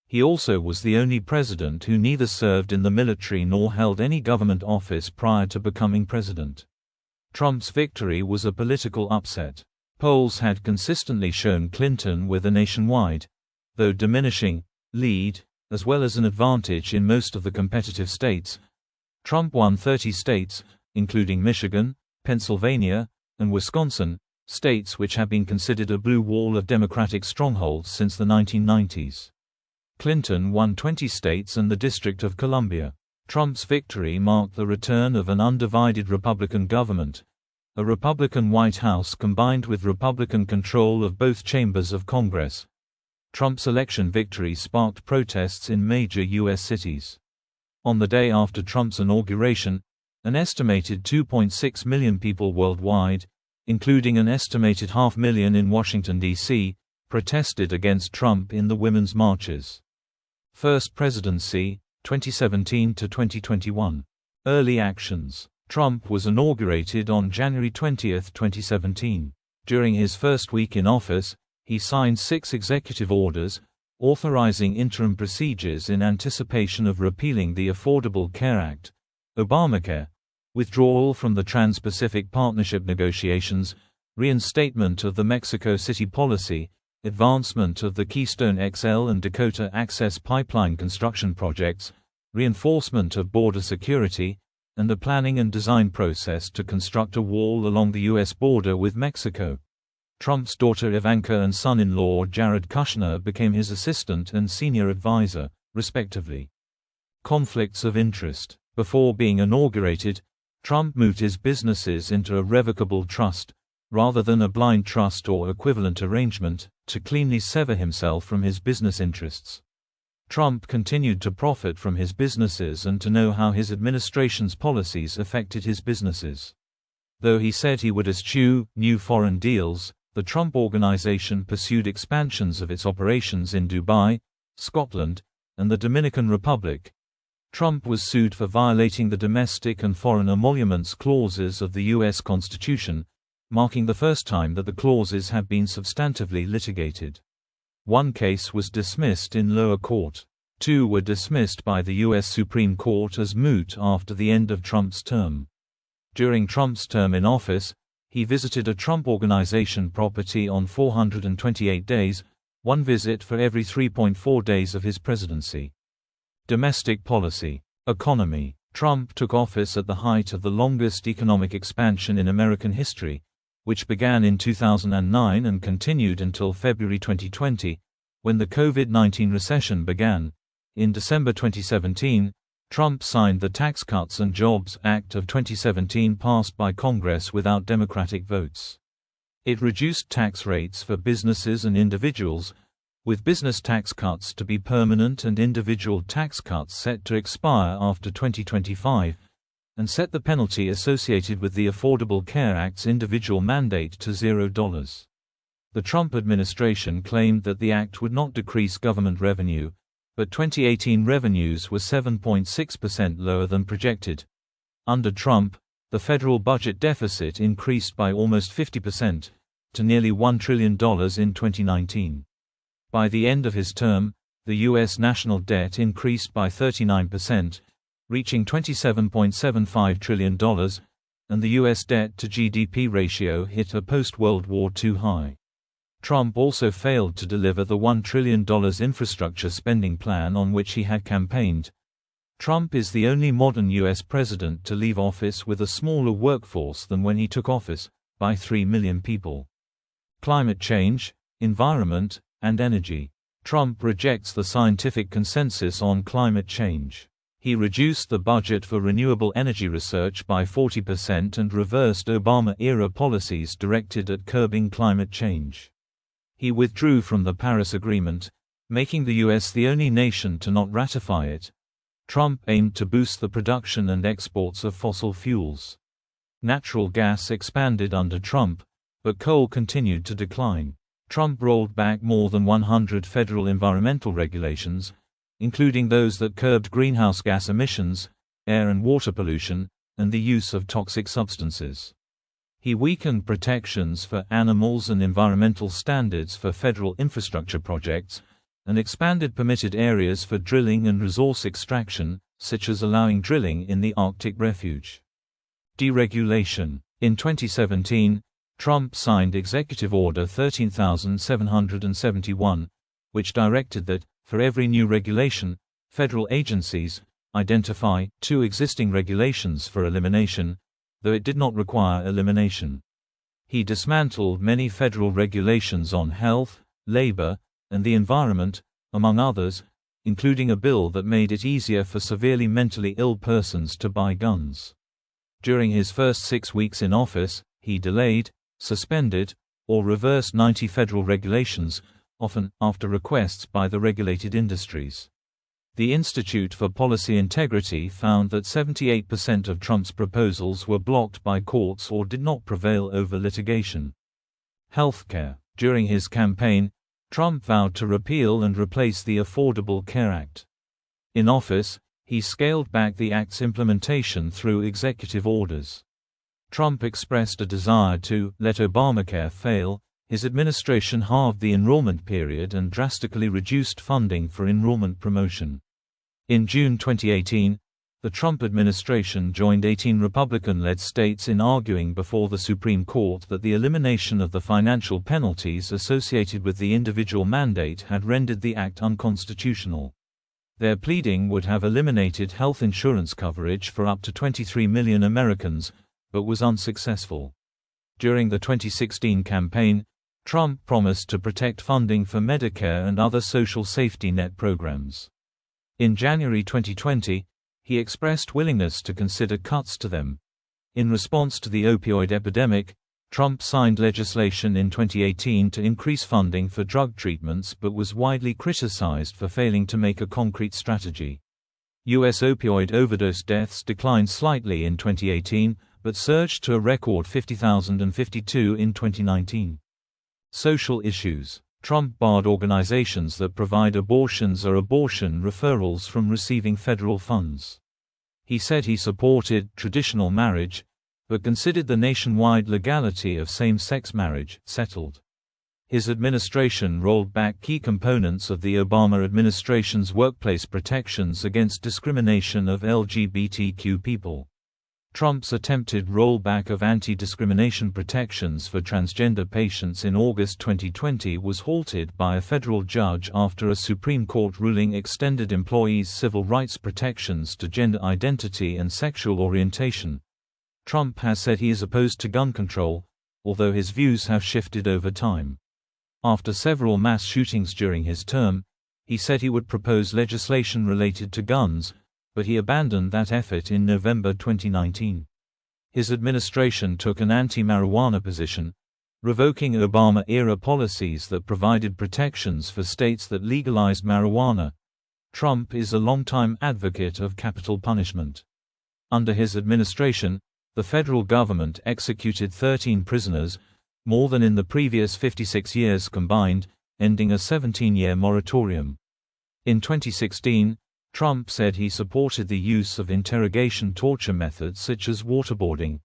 He also was the only president who neither served in the military nor held any government office prior to becoming president. Trump's victory was a political upset. Polls had consistently shown Clinton with a nationwide, though diminishing, lead, as well as an advantage in most of the competitive states. Trump won 30 states, including Michigan, Pennsylvania, and Wisconsin, states which have been considered a blue wall of Democratic strongholds since the 1990s. Clinton won 20 states and the District of Columbia. Trump's victory marked the return of an undivided Republican government, a Republican White House combined with Republican control of both chambers of Congress. Trump's election victory sparked protests in major U.S. cities. On the day after Trump's inauguration, An estimated 2.6 million people worldwide, including an estimated 500,000 in Washington, D.C., protested against Trump in the women's marches. First presidency, 2017 to 2021. Early actions. Trump was inaugurated on January 20, 2017. During his first week in office, he signed 6 executive orders, authorizing interim procedures in anticipation of repealing the Affordable Care Act, Obamacare, withdrawal from the Trans-Pacific Partnership negotiations, reinstatement of the Mexico City policy, advancement of the Keystone XL and Dakota Access Pipeline construction projects, reinforcement of border security, and the planning and design process to construct a wall along the U.S. border with Mexico. Trump's daughter Ivanka and son-in-law Jared Kushner became his assistant and senior advisor, respectively. Conflicts of interest. Before being inaugurated, Trump moved his businesses into a revocable trust, rather than a blind trust or equivalent arrangement, to cleanly sever himself from his business interests. Trump continued to profit from his businesses and to know how his administration's policies affected his businesses. Though he said he would eschew new foreign deals, the Trump Organization pursued expansions of its operations in Dubai, Scotland, and the Dominican Republic. Trump was sued for violating the domestic and foreign emoluments clauses of the U.S. Constitution, marking the first time that the clauses have been substantively litigated. One case was dismissed in lower court. 2 were dismissed by the U.S. Supreme Court as moot after the end of Trump's term. During Trump's term in office, he visited a Trump Organization property on 428 days, 1 visit for every 3.4 days of his presidency. Domestic policy. Economy. Trump took office at the height of the longest economic expansion in American history, which began in 2009 and continued until February 2020, when the COVID-19 recession began. In December 2017, Trump signed the Tax Cuts and Jobs Act of 2017 passed by Congress without Democratic votes. It reduced tax rates for businesses and individuals, with business tax cuts to be permanent and individual tax cuts set to expire after 2025, and set the penalty associated with the Affordable Care Act's individual mandate to $0. The Trump administration claimed that the act would not decrease government revenue, but 2018 revenues were 7.6% lower than projected. Under Trump, the federal budget deficit increased by almost 50%, to nearly $1 trillion in 2019. By the end of his term, the U.S. national debt increased by 39%, reaching $27.75 trillion, and the U.S. debt-to-GDP ratio hit a post-World War II high. Trump also failed to deliver the $1 trillion infrastructure spending plan on which he had campaigned. Trump is the only modern U.S. president to leave office with a smaller workforce than when he took office, by 3 million people. Climate change, environment, and energy. Trump rejects the scientific consensus on climate change. He reduced the budget for renewable energy research by 40% and reversed Obama-era policies directed at curbing climate change. He withdrew from the Paris Agreement, making the U.S. the only nation to not ratify it. Trump aimed to boost the production and exports of fossil fuels. Natural gas expanded under Trump, but coal continued to decline. Trump rolled back more than 100 federal environmental regulations, including those that curbed greenhouse gas emissions, air and water pollution, and the use of toxic substances. He weakened protections for animals and environmental standards for federal infrastructure projects, and expanded permitted areas for drilling and resource extraction, such as allowing drilling in the Arctic Refuge. Deregulation. In 2017, Trump signed Executive Order 13,771, which directed that, for every new regulation, federal agencies identify 2 existing regulations for elimination, though it did not require elimination. He dismantled many federal regulations on health, labor, and the environment, among others, including a bill that made it easier for severely mentally ill persons to buy guns. During his first 6 weeks in office, he delayed, suspended, or reversed 90 federal regulations, often after requests by the regulated industries. The Institute for Policy Integrity found that 78% of Trump's proposals were blocked by courts or did not prevail over litigation. Healthcare. During his campaign, Trump vowed to repeal and replace the Affordable Care Act. In office, he scaled back the act's implementation through executive orders. Trump expressed a desire to let Obamacare fail. His administration halved the enrollment period and drastically reduced funding for enrollment promotion. In June 2018, the Trump administration joined 18 Republican-led states in arguing before the Supreme Court that the elimination of the financial penalties associated with the individual mandate had rendered the act unconstitutional. Their pleading would have eliminated health insurance coverage for up to 23 million Americans, but was unsuccessful. During the 2016 campaign, Trump promised to protect funding for Medicare and other social safety net programs. In January 2020, he expressed willingness to consider cuts to them. In response to the opioid epidemic, Trump signed legislation in 2018 to increase funding for drug treatments but was widely criticized for failing to make a concrete strategy. U.S. opioid overdose deaths declined slightly in 2018, but surged to a record 50,052 in 2019. Social issues. Trump barred organizations that provide abortions or abortion referrals from receiving federal funds. He said he supported traditional marriage, but considered the nationwide legality of same-sex marriage settled. His administration rolled back key components of the Obama administration's workplace protections against discrimination of LGBTQ people. Trump's attempted rollback of anti-discrimination protections for transgender patients in August 2020 was halted by a federal judge after a Supreme Court ruling extended employees' civil rights protections to gender identity and sexual orientation. Trump has said he is opposed to gun control, although his views have shifted over time. After several mass shootings during his term, he said he would propose legislation related to guns, but he abandoned that effort in November 2019. His administration took an anti-marijuana position, revoking Obama-era policies that provided protections for states that legalized marijuana. Trump is a longtime advocate of capital punishment. Under his administration, the federal government executed 13 prisoners, more than in the previous 56 years combined, ending a 17-year moratorium. In 2016, Trump said he supported the use of interrogation torture methods such as waterboarding.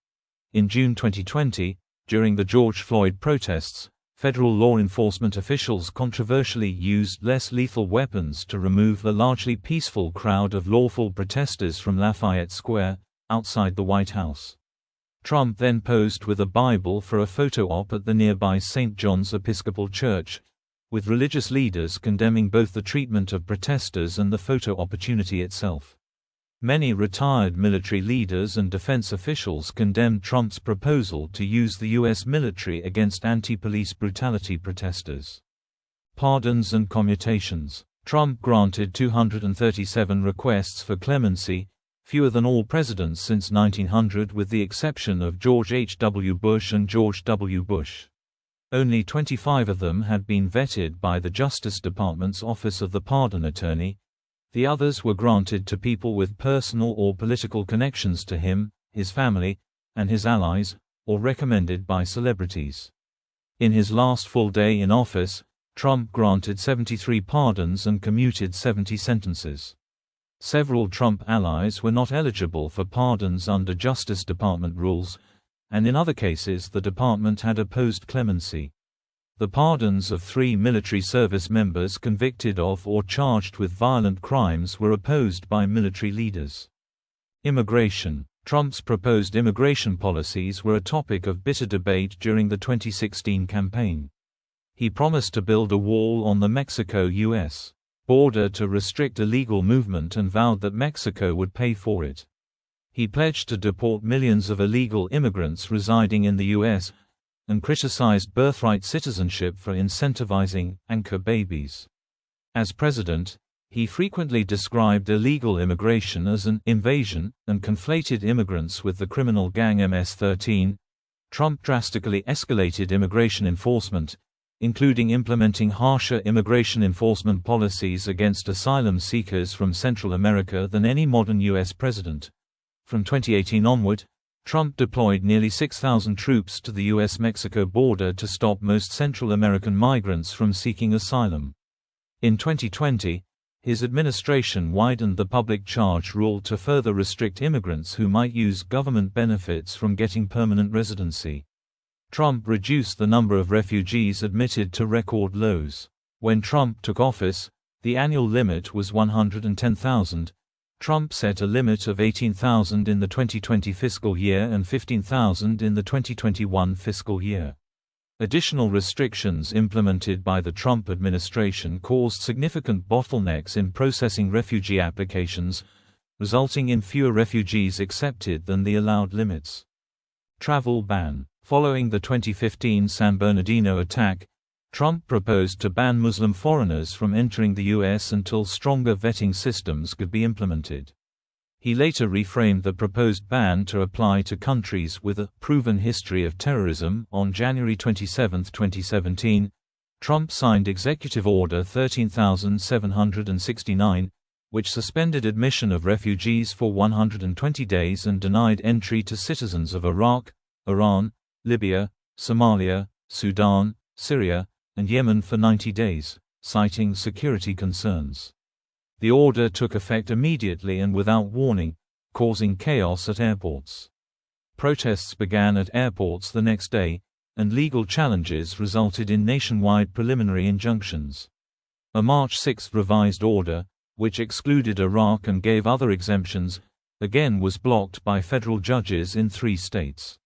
In June 2020, during the George Floyd protests, federal law enforcement officials controversially used less lethal weapons to remove the largely peaceful crowd of lawful protesters from Lafayette Square, outside the White House. Trump then posed with a Bible for a photo op at the nearby St. John's Episcopal Church, with religious leaders condemning both the treatment of protesters and the photo opportunity itself. Many retired military leaders and defense officials condemned Trump's proposal to use the U.S. military against anti-police brutality protesters. Pardons and commutations. Trump granted 237 requests for clemency, fewer than all presidents since 1900 with the exception of George H. W. Bush and George W. Bush. Only 25 of them had been vetted by the Justice Department's Office of the Pardon Attorney. The others were granted to people with personal or political connections to him, his family, and his allies, or recommended by celebrities. In his last full day in office, Trump granted 73 pardons and commuted 70 sentences. Several Trump allies were not eligible for pardons under Justice Department rules, and in other cases the department had opposed clemency. The pardons of 3 military service members convicted of or charged with violent crimes were opposed by military leaders. Immigration. Trump's proposed immigration policies were a topic of bitter debate during the 2016 campaign. He promised to build a wall on the Mexico-US border to restrict illegal movement and vowed that Mexico would pay for it. He pledged to deport millions of illegal immigrants residing in the U.S., and criticized birthright citizenship for incentivizing anchor babies. As president, he frequently described illegal immigration as an invasion, and conflated immigrants with the criminal gang MS-13. Trump drastically escalated immigration enforcement, including implementing harsher immigration enforcement policies against asylum seekers from Central America than any modern U.S. president. From 2018 onward, Trump deployed nearly 6,000 troops to the U.S.-Mexico border to stop most Central American migrants from seeking asylum. In 2020, his administration widened the public charge rule to further restrict immigrants who might use government benefits from getting permanent residency. Trump reduced the number of refugees admitted to record lows. When Trump took office, the annual limit was 110,000. Trump set a limit of 18,000 in the 2020 fiscal year and 15,000 in the 2021 fiscal year. Additional restrictions implemented by the Trump administration caused significant bottlenecks in processing refugee applications, resulting in fewer refugees accepted than the allowed limits. Travel ban. Following the 2015 San Bernardino attack, Trump proposed to ban Muslim foreigners from entering the U.S. until stronger vetting systems could be implemented. He later reframed the proposed ban to apply to countries with a proven history of terrorism. On January 27, 2017, Trump signed Executive Order 13,769, which suspended admission of refugees for 120 days and denied entry to citizens of Iraq, Iran, Libya, Somalia, Sudan, Syria, and Yemen for 90 days, citing security concerns. The order took effect immediately and without warning, causing chaos at airports. Protests began at airports the next day, and legal challenges resulted in nationwide preliminary injunctions. A March 6 revised order, which excluded Iraq and gave other exemptions, again was blocked by federal judges in 3 states.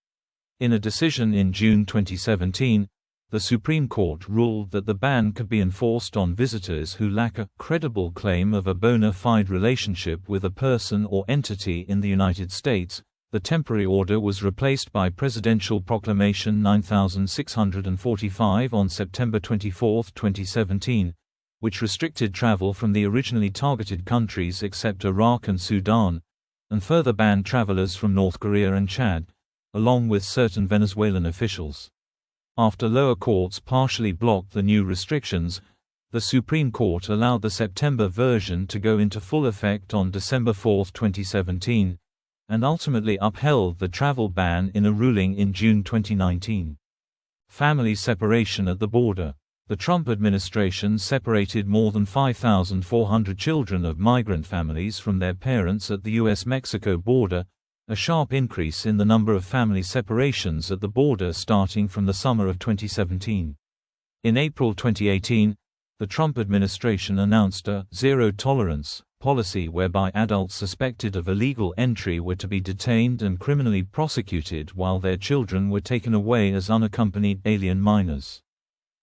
In a decision in June 2017, the Supreme Court ruled that the ban could be enforced on visitors who lack a credible claim of a bona fide relationship with a person or entity in the United States. The temporary order was replaced by Presidential Proclamation 9645 on September 24, 2017, which restricted travel from the originally targeted countries except Iraq and Sudan, and further banned travelers from North Korea and Chad, along with certain Venezuelan officials. After lower courts partially blocked the new restrictions, the Supreme Court allowed the September version to go into full effect on December 4, 2017, and ultimately upheld the travel ban in a ruling in June 2019. Family separation at the border. The Trump administration separated more than 5,400 children of migrant families from their parents at the U.S.-Mexico border, a sharp increase in the number of family separations at the border starting from the summer of 2017. In April 2018, the Trump administration announced a zero-tolerance policy whereby adults suspected of illegal entry were to be detained and criminally prosecuted while their children were taken away as unaccompanied alien minors.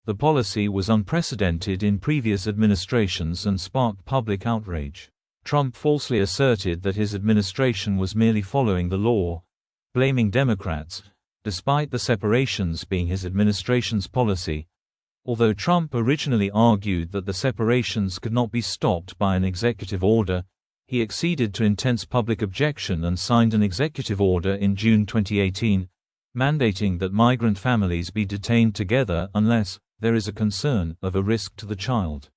The policy was unprecedented in previous administrations and sparked public outrage. Trump falsely asserted that his administration was merely following the law, blaming Democrats, despite the separations being his administration's policy. Although Trump originally argued that the separations could not be stopped by an executive order, he acceded to intense public objection and signed an executive order in June 2018, mandating that migrant families be detained together unless there is a concern of a risk to the child.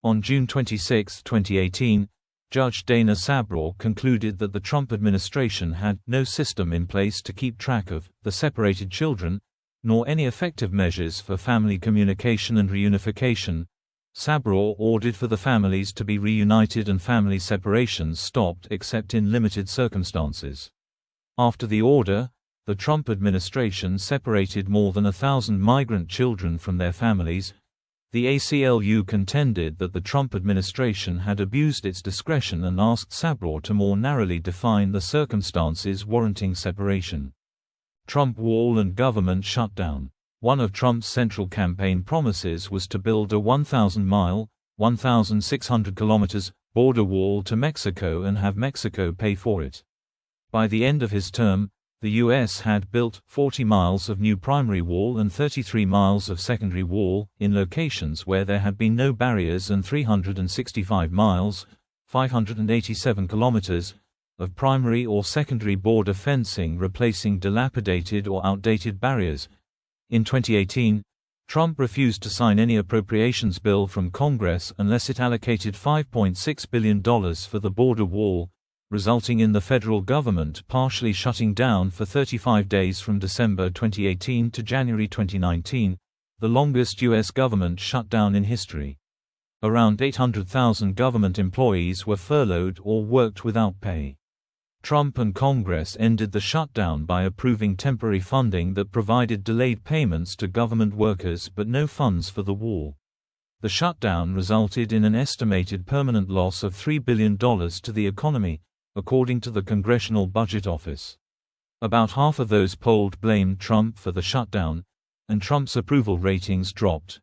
On June 26, 2018, Judge Dana Sabraw concluded that the Trump administration had no system in place to keep track of the separated children, nor any effective measures for family communication and reunification. Sabraw ordered for the families to be reunited and family separations stopped except in limited circumstances. After the order, the Trump administration separated more than 1,000 migrant children from their families. The ACLU contended that the Trump administration had abused its discretion and asked Sabraw to more narrowly define the circumstances warranting separation. Trump wall and government shutdown. One of Trump's central campaign promises was to build a 1,000-mile (1,600 kilometers) border wall to Mexico and have Mexico pay for it. By the end of his term, the U.S. had built 40 miles of new primary wall and 33 miles of secondary wall, in locations where there had been no barriers, and 365 miles (587 kilometers) of primary or secondary border fencing, replacing dilapidated or outdated barriers. In 2018, Trump refused to sign any appropriations bill from Congress unless it allocated $5.6 billion for the border wall, resulting in the federal government partially shutting down for 35 days from December 2018 to January 2019, the longest U.S. government shutdown in history. Around 800,000 government employees were furloughed or worked without pay. Trump and Congress ended the shutdown by approving temporary funding that provided delayed payments to government workers but no funds for the wall. The shutdown resulted in an estimated permanent loss of $3 billion to the economy, according to the Congressional Budget Office. About half of those polled blamed Trump for the shutdown, and Trump's approval ratings dropped.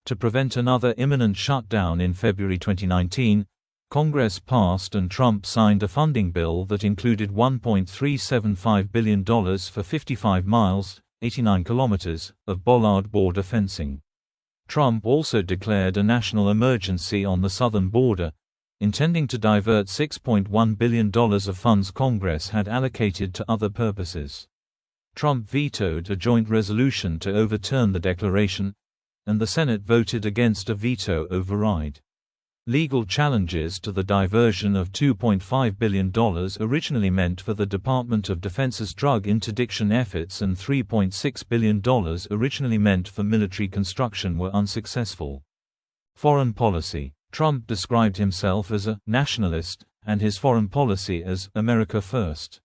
To prevent another imminent shutdown in February 2019, Congress passed and Trump signed a funding bill that included $1.375 billion for 55 miles, 89 kilometers, of bollard border fencing. Trump also declared a national emergency on the southern border, intending to divert $6.1 billion of funds Congress had allocated to other purposes. Trump vetoed a joint resolution to overturn the declaration, and the Senate voted against a veto override. Legal challenges to the diversion of $2.5 billion originally meant for the Department of Defense's drug interdiction efforts and $3.6 billion originally meant for military construction were unsuccessful. Foreign policy. Trump described himself as a nationalist, and his foreign policy as America First.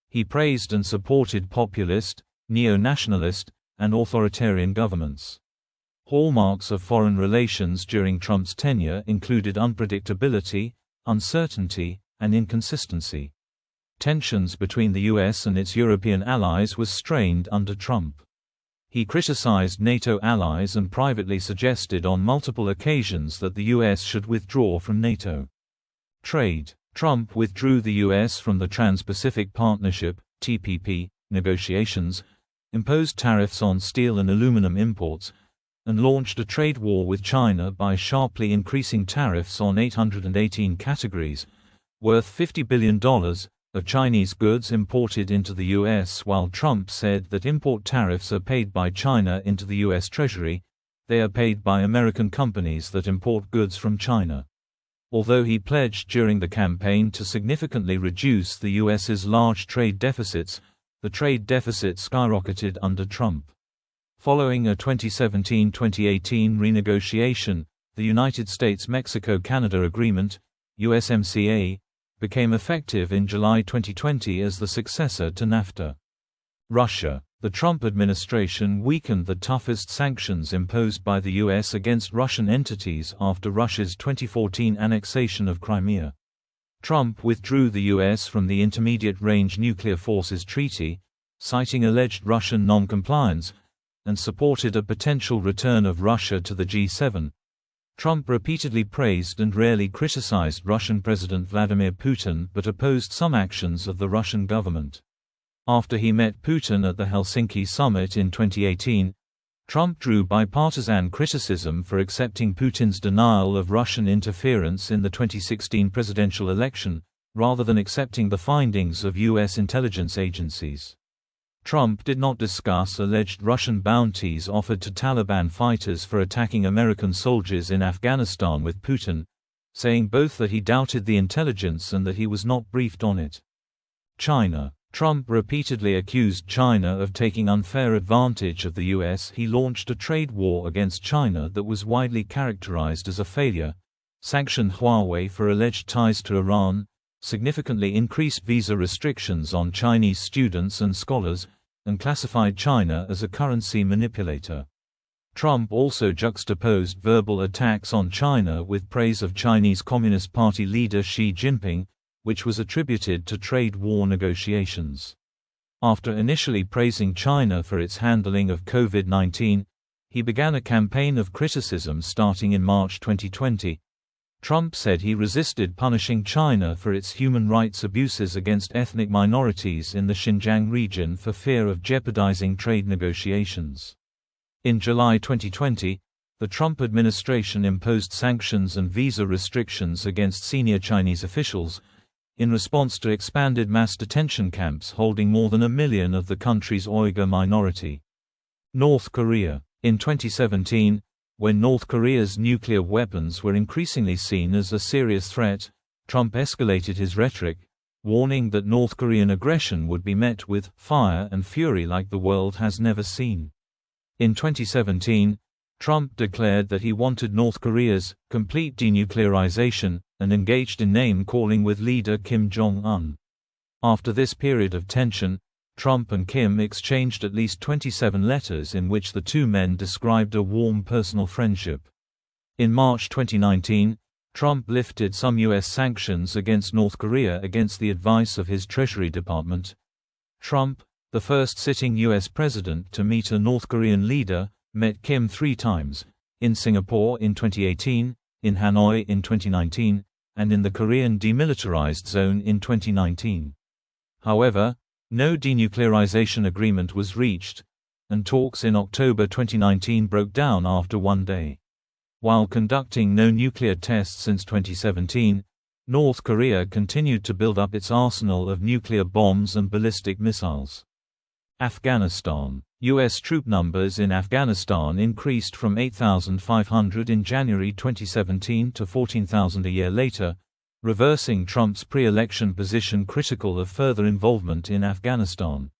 He praised and supported populist, neo-nationalist, and authoritarian governments. Hallmarks of foreign relations during Trump's tenure included unpredictability, uncertainty, and inconsistency. Tensions between the U.S. and its European allies were strained under Trump. He criticized NATO allies and privately suggested on multiple occasions that the U.S. should withdraw from NATO. Trade. Trump withdrew the U.S. from the Trans-Pacific Partnership (TPP) negotiations, imposed tariffs on steel and aluminum imports, and launched a trade war with China by sharply increasing tariffs on 818 categories, worth $50 billion, of Chinese goods imported into the U.S. While Trump said that import tariffs are paid by China into the U.S. Treasury, they are paid by American companies that import goods from China. Although he pledged during the campaign to significantly reduce the U.S.'s large trade deficits, the trade deficit skyrocketed under Trump. Following a 2017-2018 renegotiation, the United States-Mexico-Canada Agreement, USMCA, became effective in July 2020 as the successor to NAFTA. Russia. The Trump administration weakened the toughest sanctions imposed by the U.S. against Russian entities after Russia's 2014 annexation of Crimea. Trump withdrew the U.S. from the Intermediate-Range Nuclear Forces Treaty, citing alleged Russian non-compliance, and supported a potential return of Russia to the G7. Trump repeatedly praised and rarely criticized Russian President Vladimir Putin but opposed some actions of the Russian government. After he met Putin at the Helsinki summit in 2018, Trump drew bipartisan criticism for accepting Putin's denial of Russian interference in the 2016 presidential election, rather than accepting the findings of U.S. intelligence agencies. Trump did not discuss alleged Russian bounties offered to Taliban fighters for attacking American soldiers in Afghanistan with Putin, saying both that he doubted the intelligence and that he was not briefed on it. China. Trump repeatedly accused China of taking unfair advantage of the U.S. He launched a trade war against China that was widely characterized as a failure, sanctioned Huawei for alleged ties to Iran, significantly increased visa restrictions on Chinese students and scholars, and classified China as a currency manipulator. Trump also juxtaposed verbal attacks on China with praise of Chinese Communist Party leader Xi Jinping, which was attributed to trade war negotiations. After initially praising China for its handling of COVID-19, he began a campaign of criticism starting in March 2020. Trump said he resisted punishing China for its human rights abuses against ethnic minorities in the Xinjiang region for fear of jeopardizing trade negotiations. In July 2020, the Trump administration imposed sanctions and visa restrictions against senior Chinese officials, in response to expanded mass detention camps holding more than 1 million of the country's Uyghur minority. North Korea. In 2017, when North Korea's nuclear weapons were increasingly seen as a serious threat, Trump escalated his rhetoric, warning that North Korean aggression would be met with fire and fury like the world has never seen. In 2017, Trump declared that he wanted North Korea's complete denuclearization and engaged in name-calling with leader Kim Jong-un. After this period of tension, Trump and Kim exchanged at least 27 letters in which the two men described a warm personal friendship. In March 2019, Trump lifted some U.S. sanctions against North Korea against the advice of his Treasury Department. Trump, the first sitting U.S. president to meet a North Korean leader, met Kim 3 times, in Singapore in 2018, in Hanoi in 2019, and in the Korean Demilitarized Zone in 2019. However, no denuclearization agreement was reached, and talks in October 2019 broke down after one day. While conducting no nuclear tests since 2017, North Korea continued to build up its arsenal of nuclear bombs and ballistic missiles. Afghanistan. U.S. troop numbers in Afghanistan increased from 8,500 in January 2017 to 14,000 a year later, reversing Trump's pre-election position critical of further involvement in Afghanistan.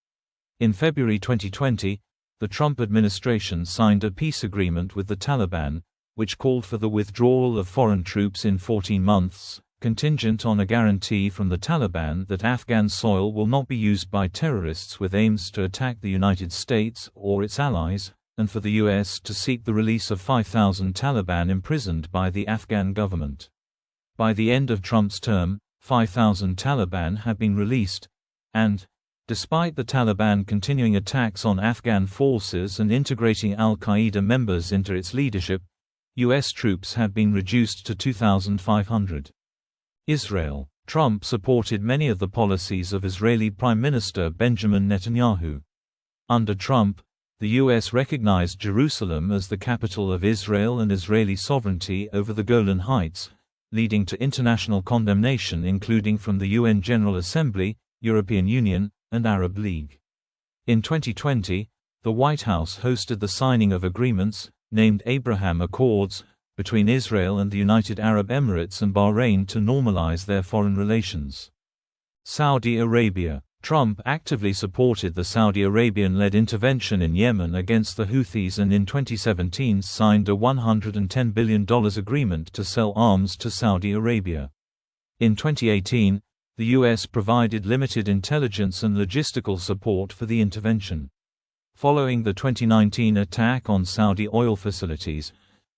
In February 2020, the Trump administration signed a peace agreement with the Taliban, which called for the withdrawal of foreign troops in 14 months, contingent on a guarantee from the Taliban that Afghan soil will not be used by terrorists with aims to attack the United States or its allies, and for the U.S. to seek the release of 5,000 Taliban imprisoned by the Afghan government. By the end of Trump's term, 5,000 Taliban had been released, and, despite the Taliban continuing attacks on Afghan forces and integrating al-Qaeda members into its leadership, U.S. troops had been reduced to 2,500. Israel. Trump supported many of the policies of Israeli Prime Minister Benjamin Netanyahu. Under Trump, the U.S. recognized Jerusalem as the capital of Israel and Israeli sovereignty over the Golan Heights, leading to international condemnation including from the UN General Assembly, European Union, and Arab League. In 2020, the White House hosted the signing of agreements, named Abraham Accords, between Israel and the United Arab Emirates and Bahrain to normalize their foreign relations. Saudi Arabia. Trump actively supported the Saudi Arabian-led intervention in Yemen against the Houthis and in 2017 signed a $110 billion agreement to sell arms to Saudi Arabia. In 2018, the U.S. provided limited intelligence and logistical support for the intervention. Following the 2019 attack on Saudi oil facilities,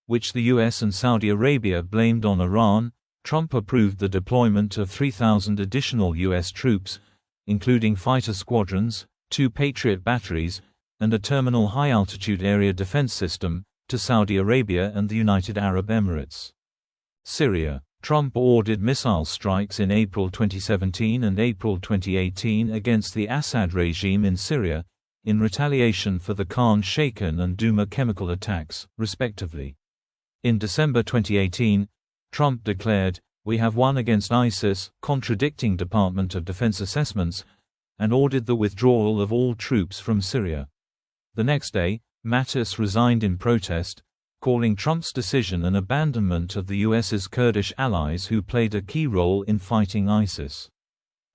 which the U.S. and Saudi Arabia blamed on Iran, Trump approved the deployment of 3,000 additional U.S. troops, including fighter squadrons, 2 Patriot batteries, and a terminal high-altitude area defense system, to Saudi Arabia and the United Arab Emirates. Syria. Trump ordered missile strikes in April 2017 and April 2018 against the Assad regime in Syria, in retaliation for the Khan Shaykhun and Douma chemical attacks, respectively. In December 2018, Trump declared, "We have won against ISIS," contradicting Department of Defense assessments, and ordered the withdrawal of all troops from Syria. The next day, Mattis resigned in protest, calling Trump's decision an abandonment of the U.S.'s Kurdish allies who played a key role in fighting ISIS.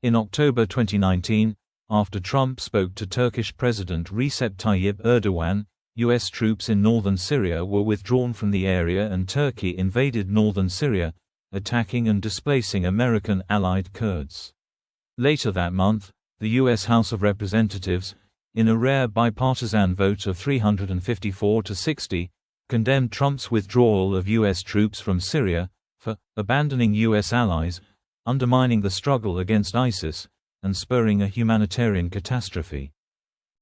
In October 2019, after Trump spoke to Turkish President Recep Tayyip Erdogan, U.S. troops in northern Syria were withdrawn from the area and Turkey invaded northern Syria, attacking and displacing American allied Kurds. Later that month, the U.S. House of Representatives, in a rare bipartisan vote of 354 to 60, condemned Trump's withdrawal of U.S. troops from Syria, for abandoning U.S. allies, undermining the struggle against ISIS, and spurring a humanitarian catastrophe.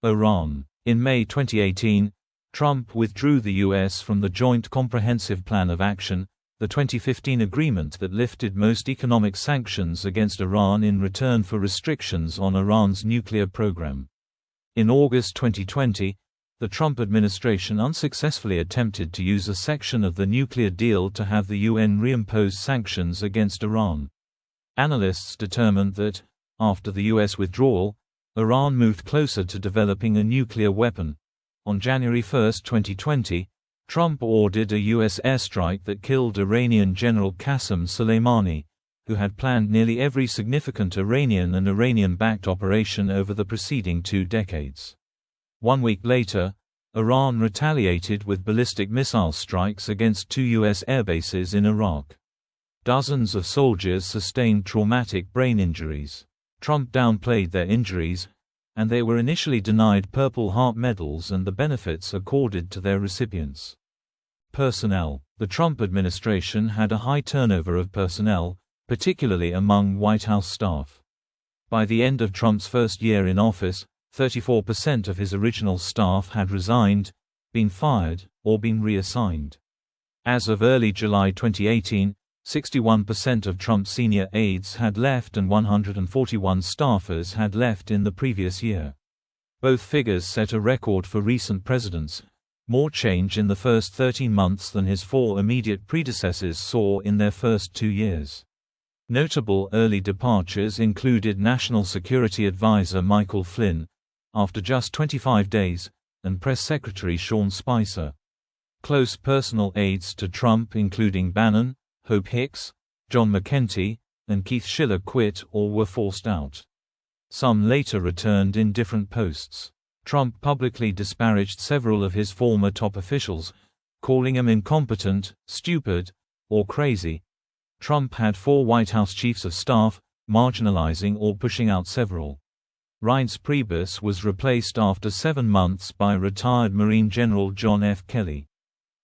Iran. In May 2018, Trump withdrew the U.S. from the Joint Comprehensive Plan of Action, the 2015 agreement that lifted most economic sanctions against Iran in return for restrictions on Iran's nuclear program. In August 2020, the Trump administration unsuccessfully attempted to use a section of the nuclear deal to have the UN reimpose sanctions against Iran. Analysts determined that, after the U.S. withdrawal, Iran moved closer to developing a nuclear weapon, On January 1, 2020, Trump ordered a U.S. airstrike that killed Iranian General Qasem Soleimani, who had planned nearly every significant Iranian and Iranian-backed operation over the preceding 2 decades. 1 week later, Iran retaliated with ballistic missile strikes against 2 U.S. airbases in Iraq. Dozens of soldiers sustained traumatic brain injuries. Trump downplayed their injuries, and they were initially denied Purple Heart medals and the benefits accorded to their recipients. Personnel. The Trump administration had a high turnover of personnel, particularly among White House staff. By the end of Trump's first year in office, 34% of his original staff had resigned, been fired, or been reassigned. As of early July 2018, 61% of Trump's senior aides had left and 141 staffers had left in the previous year. Both figures set a record for recent presidents, more change in the first 13 months than his 4 immediate predecessors saw in their first 2 years. Notable early departures included National Security Advisor Michael Flynn, after just 25 days, and Press Secretary Sean Spicer. Close personal aides to Trump including Bannon, Hope Hicks, John McEntee, and Keith Schiller quit or were forced out. Some later returned in different posts. Trump publicly disparaged several of his former top officials, calling them incompetent, stupid, or crazy. Trump had 4 White House chiefs of staff, marginalizing or pushing out several. Reince Priebus was replaced after 7 months by retired Marine General John F. Kelly.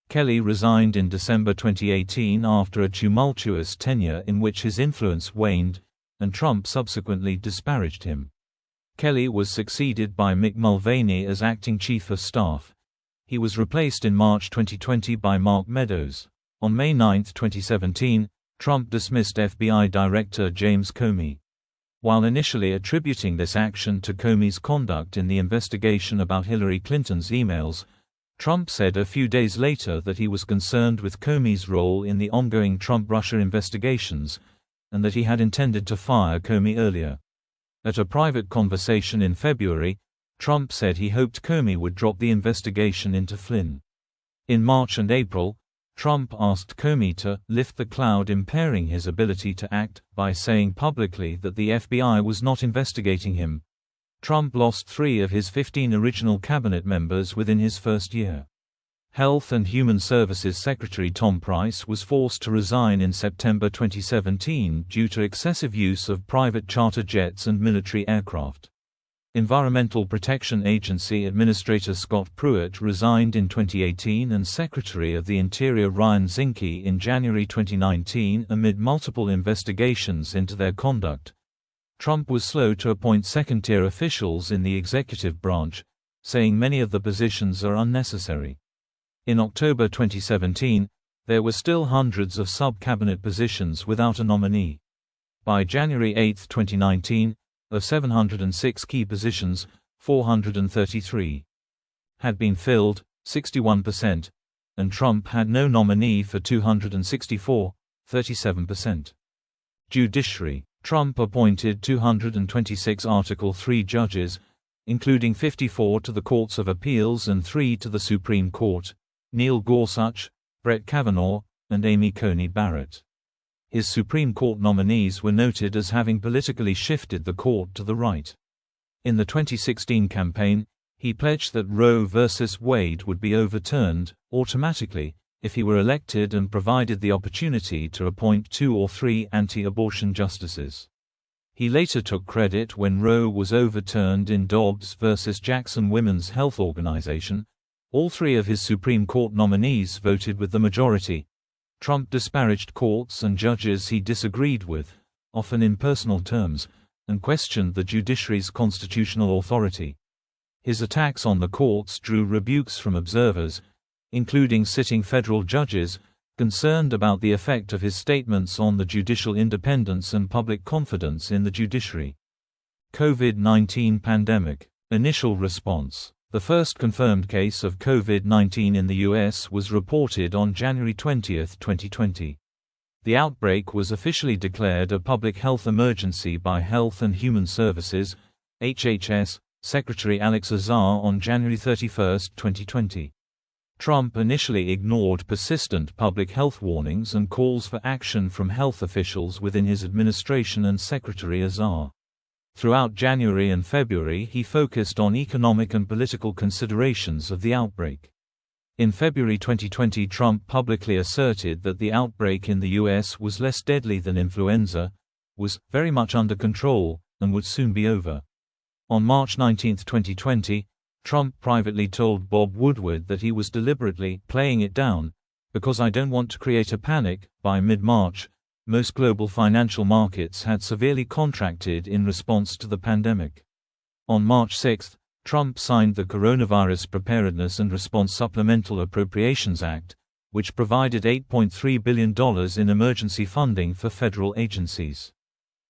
Kelly resigned in December 2018 after a tumultuous tenure in which his influence waned, and Trump subsequently disparaged him. Kelly was succeeded by Mick Mulvaney as acting chief of staff. He was replaced in March 2020 by Mark Meadows. On May 9, 2017, Trump dismissed FBI Director James Comey. While initially attributing this action to Comey's conduct in the investigation about Hillary Clinton's emails, Trump said a few days later that he was concerned with Comey's role in the ongoing Trump-Russia investigations, and that he had intended to fire Comey earlier. At a private conversation in February, Trump said he hoped Comey would drop the investigation into Flynn. In March and April, Trump asked Comey to lift the cloud impairing his ability to act by saying publicly that the FBI was not investigating him. Trump lost 3 of his 15 original cabinet members within his first year. Health and Human Services Secretary Tom Price was forced to resign in September 2017 due to excessive use of private charter jets and military aircraft. Environmental Protection Agency Administrator Scott Pruitt resigned in 2018 and Secretary of the Interior Ryan Zinke in January 2019 amid multiple investigations into their conduct. Trump was slow to appoint second-tier officials in the executive branch, saying many of the positions are unnecessary. In October 2017, there were still hundreds of sub-cabinet positions without a nominee. By January 8, 2019, of 706 key positions, 433 had been filled, 61%, and Trump had no nominee for 264, 37%. Judiciary. Trump appointed 226 Article 3 judges, including 54 to the Courts of Appeals and 3 to the Supreme Court, Neil Gorsuch, Brett Kavanaugh, and Amy Coney Barrett. His Supreme Court nominees were noted as having politically shifted the court to the right. In the 2016 campaign, he pledged that Roe v. Wade would be overturned automatically if he were elected and provided the opportunity to appoint 2 or 3 anti-abortion justices. He later took credit when Roe was overturned in Dobbs v. Jackson Women's Health Organization. All 3 of his Supreme Court nominees voted with the majority. Trump disparaged courts and judges he disagreed with, often in personal terms, and questioned the judiciary's constitutional authority. His attacks on the courts drew rebukes from observers, including sitting federal judges, concerned about the effect of his statements on the judicial independence and public confidence in the judiciary. COVID-19 pandemic. Initial response. The first confirmed case of COVID-19 in the U.S. was reported on January 20, 2020. The outbreak was officially declared a public health emergency by Health and Human Services, HHS, Secretary Alex Azar on January 31, 2020. Trump initially ignored persistent public health warnings and calls for action from health officials within his administration and Secretary Azar. Throughout January and February he focused on economic and political considerations of the outbreak. In February 2020 Trump publicly asserted that the outbreak in the U.S. was less deadly than influenza, was very much under control, and would soon be over. On March 19, 2020, Trump privately told Bob Woodward that he was deliberately playing it down, because I don't want to create a panic. By mid-March, most global financial markets had severely contracted in response to the pandemic. On March 6, Trump signed the Coronavirus Preparedness and Response Supplemental Appropriations Act, which provided $8.3 billion in emergency funding for federal agencies.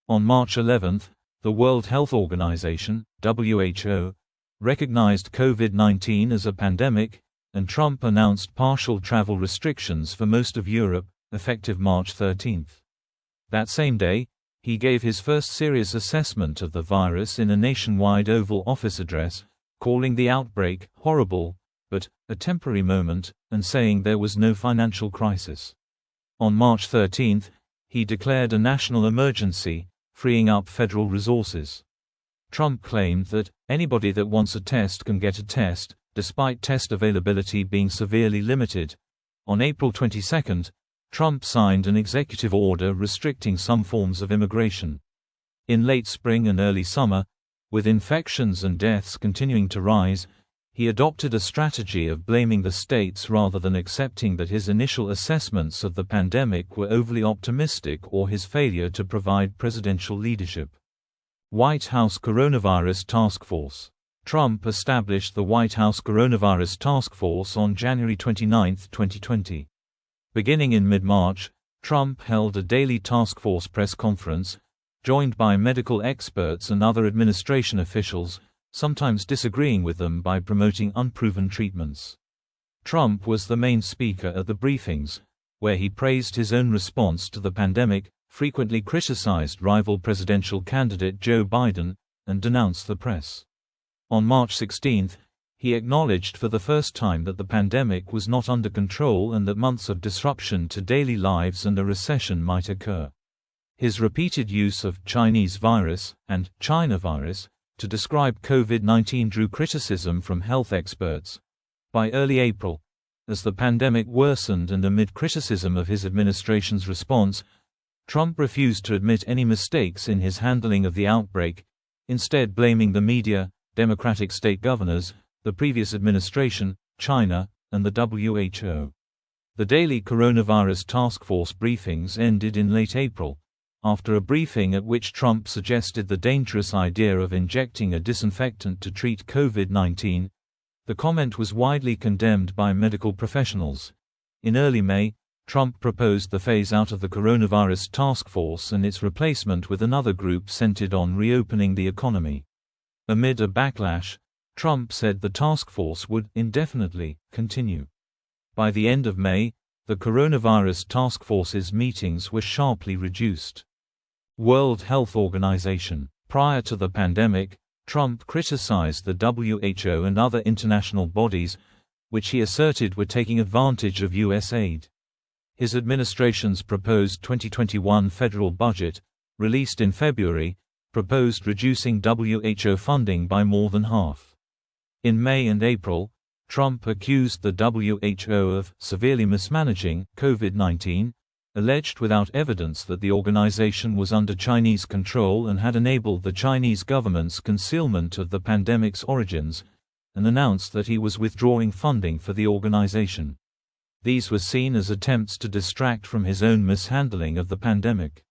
On March 11, the World Health Organization, WHO, recognized COVID-19 as a pandemic, and Trump announced partial travel restrictions for most of Europe, effective March 13. That same day, he gave his first serious assessment of the virus in a nationwide Oval Office address, calling the outbreak horrible, but a temporary moment, and saying there was no financial crisis. On March 13, he declared a national emergency, freeing up federal resources. Trump claimed that anybody that wants a test can get a test, despite test availability being severely limited. On April 22, Trump signed an executive order restricting some forms of immigration. In late spring and early summer, with infections and deaths continuing to rise, he adopted a strategy of blaming the states rather than accepting that his initial assessments of the pandemic were overly optimistic or his failure to provide presidential leadership. White House Coronavirus Task Force. Trump established the White House Coronavirus Task Force on January 29, 2020. Beginning in mid-March, Trump held a daily task force press conference, joined by medical experts and other administration officials, sometimes disagreeing with them by promoting unproven treatments. Trump was the main speaker at the briefings, where he praised his own response to the pandemic, frequently criticized rival presidential candidate Joe Biden, and denounced the press. On March 16, he acknowledged for the first time that the pandemic was not under control and that months of disruption to daily lives and a recession might occur. His repeated use of Chinese virus and China virus to describe COVID-19 drew criticism from health experts. By early April, as the pandemic worsened and amid criticism of his administration's response, Trump refused to admit any mistakes in his handling of the outbreak, instead blaming the media, Democratic state governors, the previous administration, China, and the WHO. The daily coronavirus task force briefings ended in late April, after a briefing at which Trump suggested the dangerous idea of injecting a disinfectant to treat COVID-19. The comment was widely condemned by medical professionals. In early May, Trump proposed the phase-out of the coronavirus task force and its replacement with another group centered on reopening the economy. Amid a backlash, Trump said the task force would indefinitely continue. By the end of May, the coronavirus task force's meetings were sharply reduced. World Health Organization. Prior to the pandemic, Trump criticized the WHO and other international bodies, which he asserted were taking advantage of U.S. aid. His administration's proposed 2021 federal budget, released in February, proposed reducing WHO funding by more than half. In May and April, Trump accused the WHO of severely mismanaging COVID-19, alleged without evidence that the organization was under Chinese control and had enabled the Chinese government's concealment of the pandemic's origins, and announced that he was withdrawing funding for the organization. These were seen as attempts to distract from his own mishandling of the pandemic.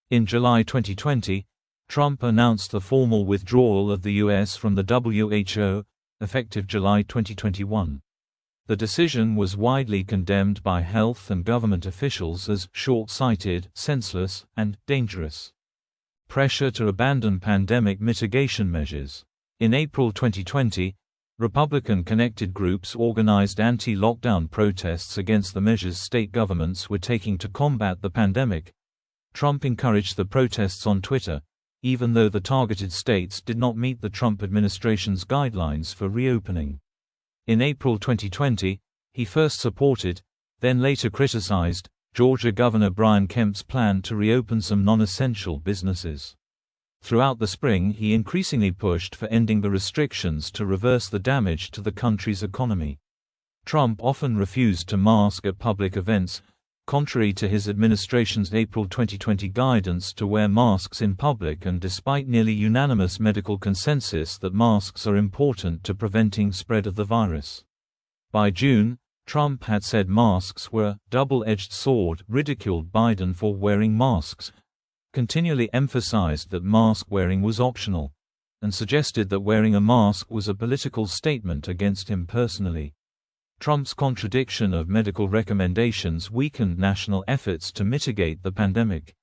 In July 2020, Trump announced the formal withdrawal of the U.S. from the WHO, effective July 2021. The decision was widely condemned by health and government officials as short-sighted, senseless, and dangerous. Pressure to abandon pandemic mitigation measures. In April 2020, Republican-connected groups organized anti-lockdown protests against the measures state governments were taking to combat the pandemic. Trump encouraged the protests on Twitter, even though the targeted states did not meet the Trump administration's guidelines for reopening. In April 2020, he first supported, then later criticized, Georgia Governor Brian Kemp's plan to reopen some non-essential businesses. Throughout the spring, he increasingly pushed for ending the restrictions to reverse the damage to the country's economy. Trump often refused to mask at public events, contrary to his administration's April 2020 guidance to wear masks in public and despite nearly unanimous medical consensus that masks are important to preventing spread of the virus. By June, Trump had said masks were a double-edged sword, ridiculed Biden for wearing masks, continually emphasized that mask wearing was optional, and suggested that wearing a mask was a political statement against him personally. Trump's contradiction of medical recommendations weakened national efforts to mitigate the pandemic.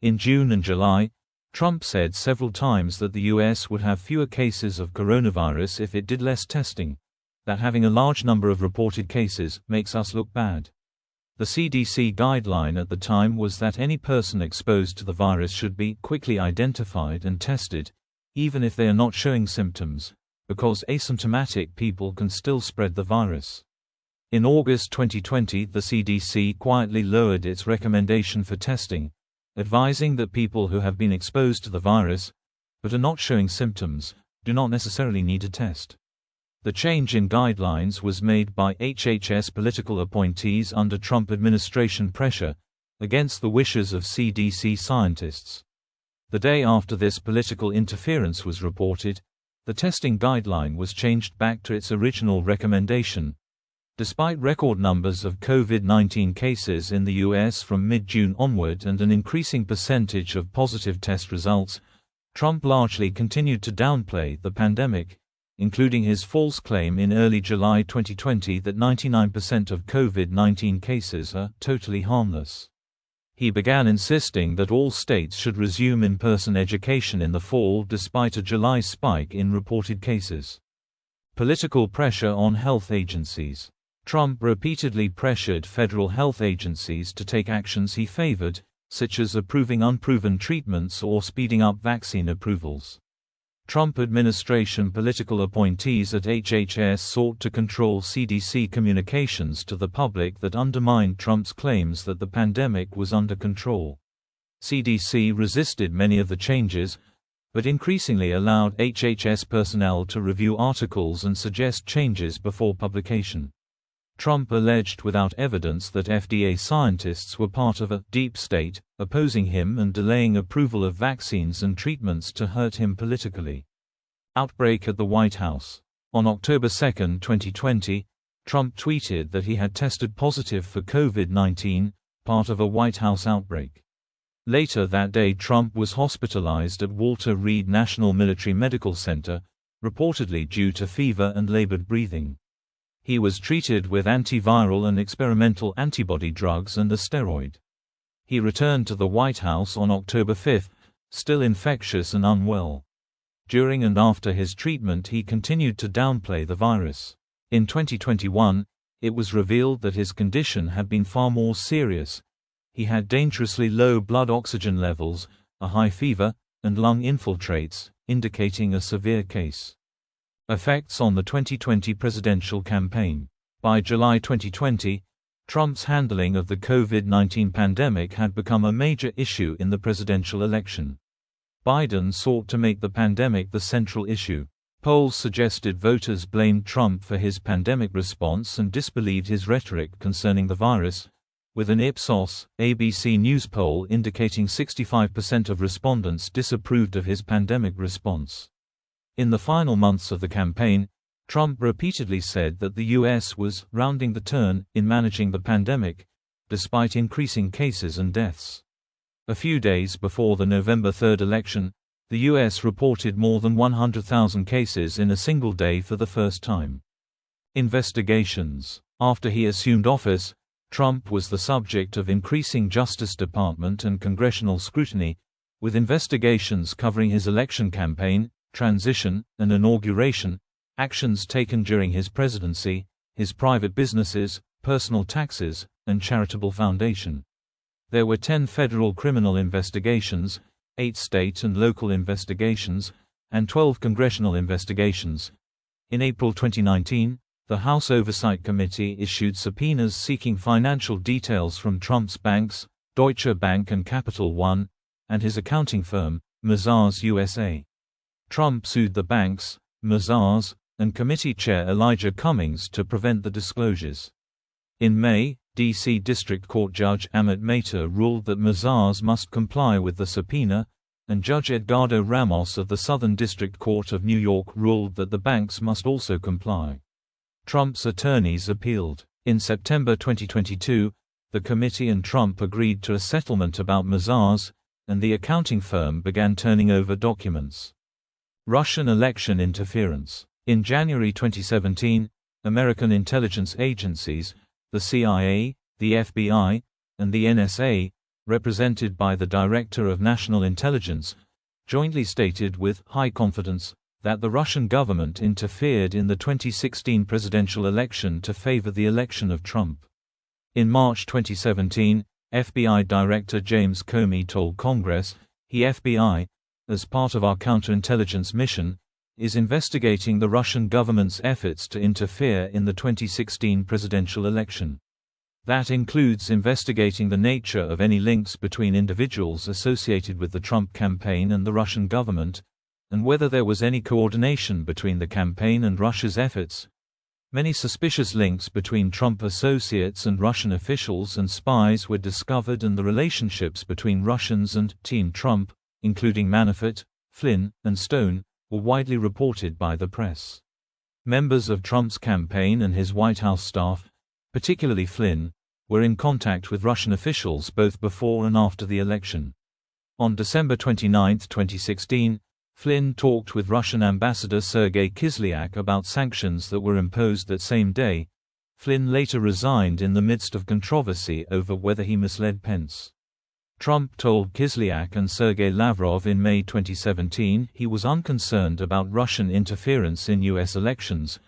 In June and July, Trump said several times that the U.S. would have fewer cases of coronavirus if it did less testing, that having a large number of reported cases makes us look bad. The CDC guideline at the time was that any person exposed to the virus should be quickly identified and tested, even if they are not showing symptoms, because asymptomatic people can still spread the virus. In August 2020, the CDC quietly lowered its recommendation for testing, advising that people who have been exposed to the virus, but are not showing symptoms, do not necessarily need a test. The change in guidelines was made by HHS political appointees under Trump administration pressure, against the wishes of CDC scientists. The day after this political interference was reported, the testing guideline was changed back to its original recommendation. Despite record numbers of COVID-19 cases in the U.S. from mid-June onward and an increasing percentage of positive test results, Trump largely continued to downplay the pandemic, including his false claim in early July 2020 that 99% of COVID-19 cases are totally harmless. He began insisting that all states should resume in-person education in the fall despite a July spike in reported cases. Political pressure on health agencies. Trump repeatedly pressured federal health agencies to take actions he favored, such as approving unproven treatments or speeding up vaccine approvals. Trump administration political appointees at HHS sought to control CDC communications to the public that undermined Trump's claims that the pandemic was under control. CDC resisted many of the changes, but increasingly allowed HHS personnel to review articles and suggest changes before publication. Trump alleged without evidence that FDA scientists were part of a deep state, opposing him and delaying approval of vaccines and treatments to hurt him politically. Outbreak at the White House. On October 2, 2020, Trump tweeted that he had tested positive for COVID-19, part of a White House outbreak. Later that day, Trump was hospitalized at Walter Reed National Military Medical Center, reportedly due to fever and labored breathing. He was treated with antiviral and experimental antibody drugs and a steroid. He returned to the White House on October 5, still infectious and unwell. During and after his treatment, he continued to downplay the virus. In 2021, it was revealed that his condition had been far more serious. He had dangerously low blood oxygen levels, a high fever, and lung infiltrates, indicating a severe case. Effects on the 2020 presidential campaign. By July 2020, Trump's handling of the COVID-19 pandemic had become a major issue in the presidential election. Biden sought to make the pandemic the central issue. Polls suggested voters blamed Trump for his pandemic response and disbelieved his rhetoric concerning the virus, with an Ipsos, ABC News poll indicating 65% of respondents disapproved of his pandemic response. In the final months of the campaign, Trump repeatedly said that the U.S. was rounding the turn in managing the pandemic, despite increasing cases and deaths. A few days before the November 3 election, the U.S. reported more than 100,000 cases in a single day for the first time. Investigations. After he assumed office, Trump was the subject of increasing Justice Department and congressional scrutiny, with investigations covering his election campaign, transition, and inauguration, actions taken during his presidency, his private businesses, personal taxes, and charitable foundation. There were 10 federal criminal investigations, 8 state and local investigations, and 12 congressional investigations. In April 2019, the House Oversight Committee issued subpoenas seeking financial details from Trump's banks, Deutsche Bank and Capital One, and his accounting firm, Mazars USA. Trump sued the banks, Mazars, and committee chair Elijah Cummings to prevent the disclosures. In May, D.C. District Court Judge Amit Mehta ruled that Mazars must comply with the subpoena, and Judge Edgardo Ramos of the Southern District Court of New York ruled that the banks must also comply. Trump's attorneys appealed. In September 2022, the committee and Trump agreed to a settlement about Mazars, and the accounting firm began turning over documents. Russian election interference. In January 2017, American intelligence agencies, the CIA, the FBI, and the NSA, represented by the Director of National Intelligence, jointly stated with high confidence that the Russian government interfered in the 2016 presidential election to favor the election of Trump. In March 2017, FBI Director James Comey told Congress, "The FBI, as part of our counterintelligence mission, is investigating the Russian government's efforts to interfere in the 2016 presidential election. That includes investigating the nature of any links between individuals associated with the Trump campaign and the Russian government, and whether there was any coordination between the campaign and Russia's efforts. Many suspicious links between Trump associates and Russian officials and spies were discovered, and the relationships between Russians and Team Trump, including Manafort, Flynn, and Stone, were widely reported by the press. Members of Trump's campaign and his White House staff, particularly Flynn, were in contact with Russian officials both before and after the election. On December 29, 2016, Flynn talked with Russian Ambassador Sergei Kislyak about sanctions that were imposed that same day. Flynn later resigned in the midst of controversy over whether he misled Pence. Trump told Kislyak and Sergei Lavrov in May 2017 he was unconcerned about Russian interference in U.S. elections.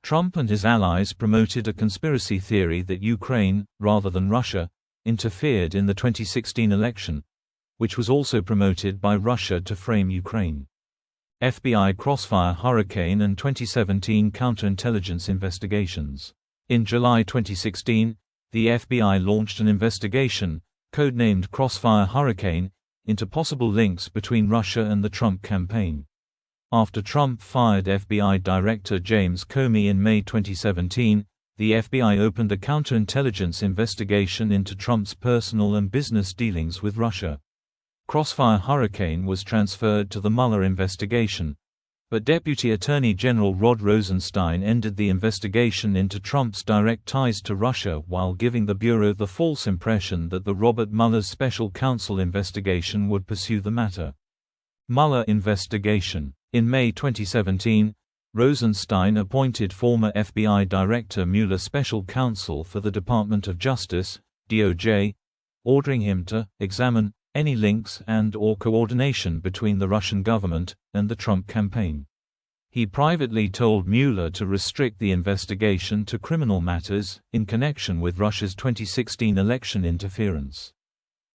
Trump and his allies promoted a conspiracy theory that Ukraine, rather than Russia, interfered in the 2016 election, which was also promoted by Russia to frame Ukraine. FBI Crossfire Hurricane and 2017 counterintelligence investigations. In July 2016, the FBI launched an investigation, codenamed Crossfire Hurricane, into possible links between Russia and the Trump campaign. After Trump fired FBI Director James Comey in May 2017, the FBI opened a counterintelligence investigation into Trump's personal and business dealings with Russia. Crossfire Hurricane was transferred to the Mueller investigation, but Deputy Attorney General Rod Rosenstein ended the investigation into Trump's direct ties to Russia while giving the Bureau the false impression that the Robert Mueller's special counsel investigation would pursue the matter. Mueller investigation. In May 2017, Rosenstein appointed former FBI Director Mueller special counsel for the Department of Justice, DOJ, ordering him to examine any links and/or coordination between the Russian government and the Trump campaign. He privately told Mueller to restrict the investigation to criminal matters in connection with Russia's 2016 election interference.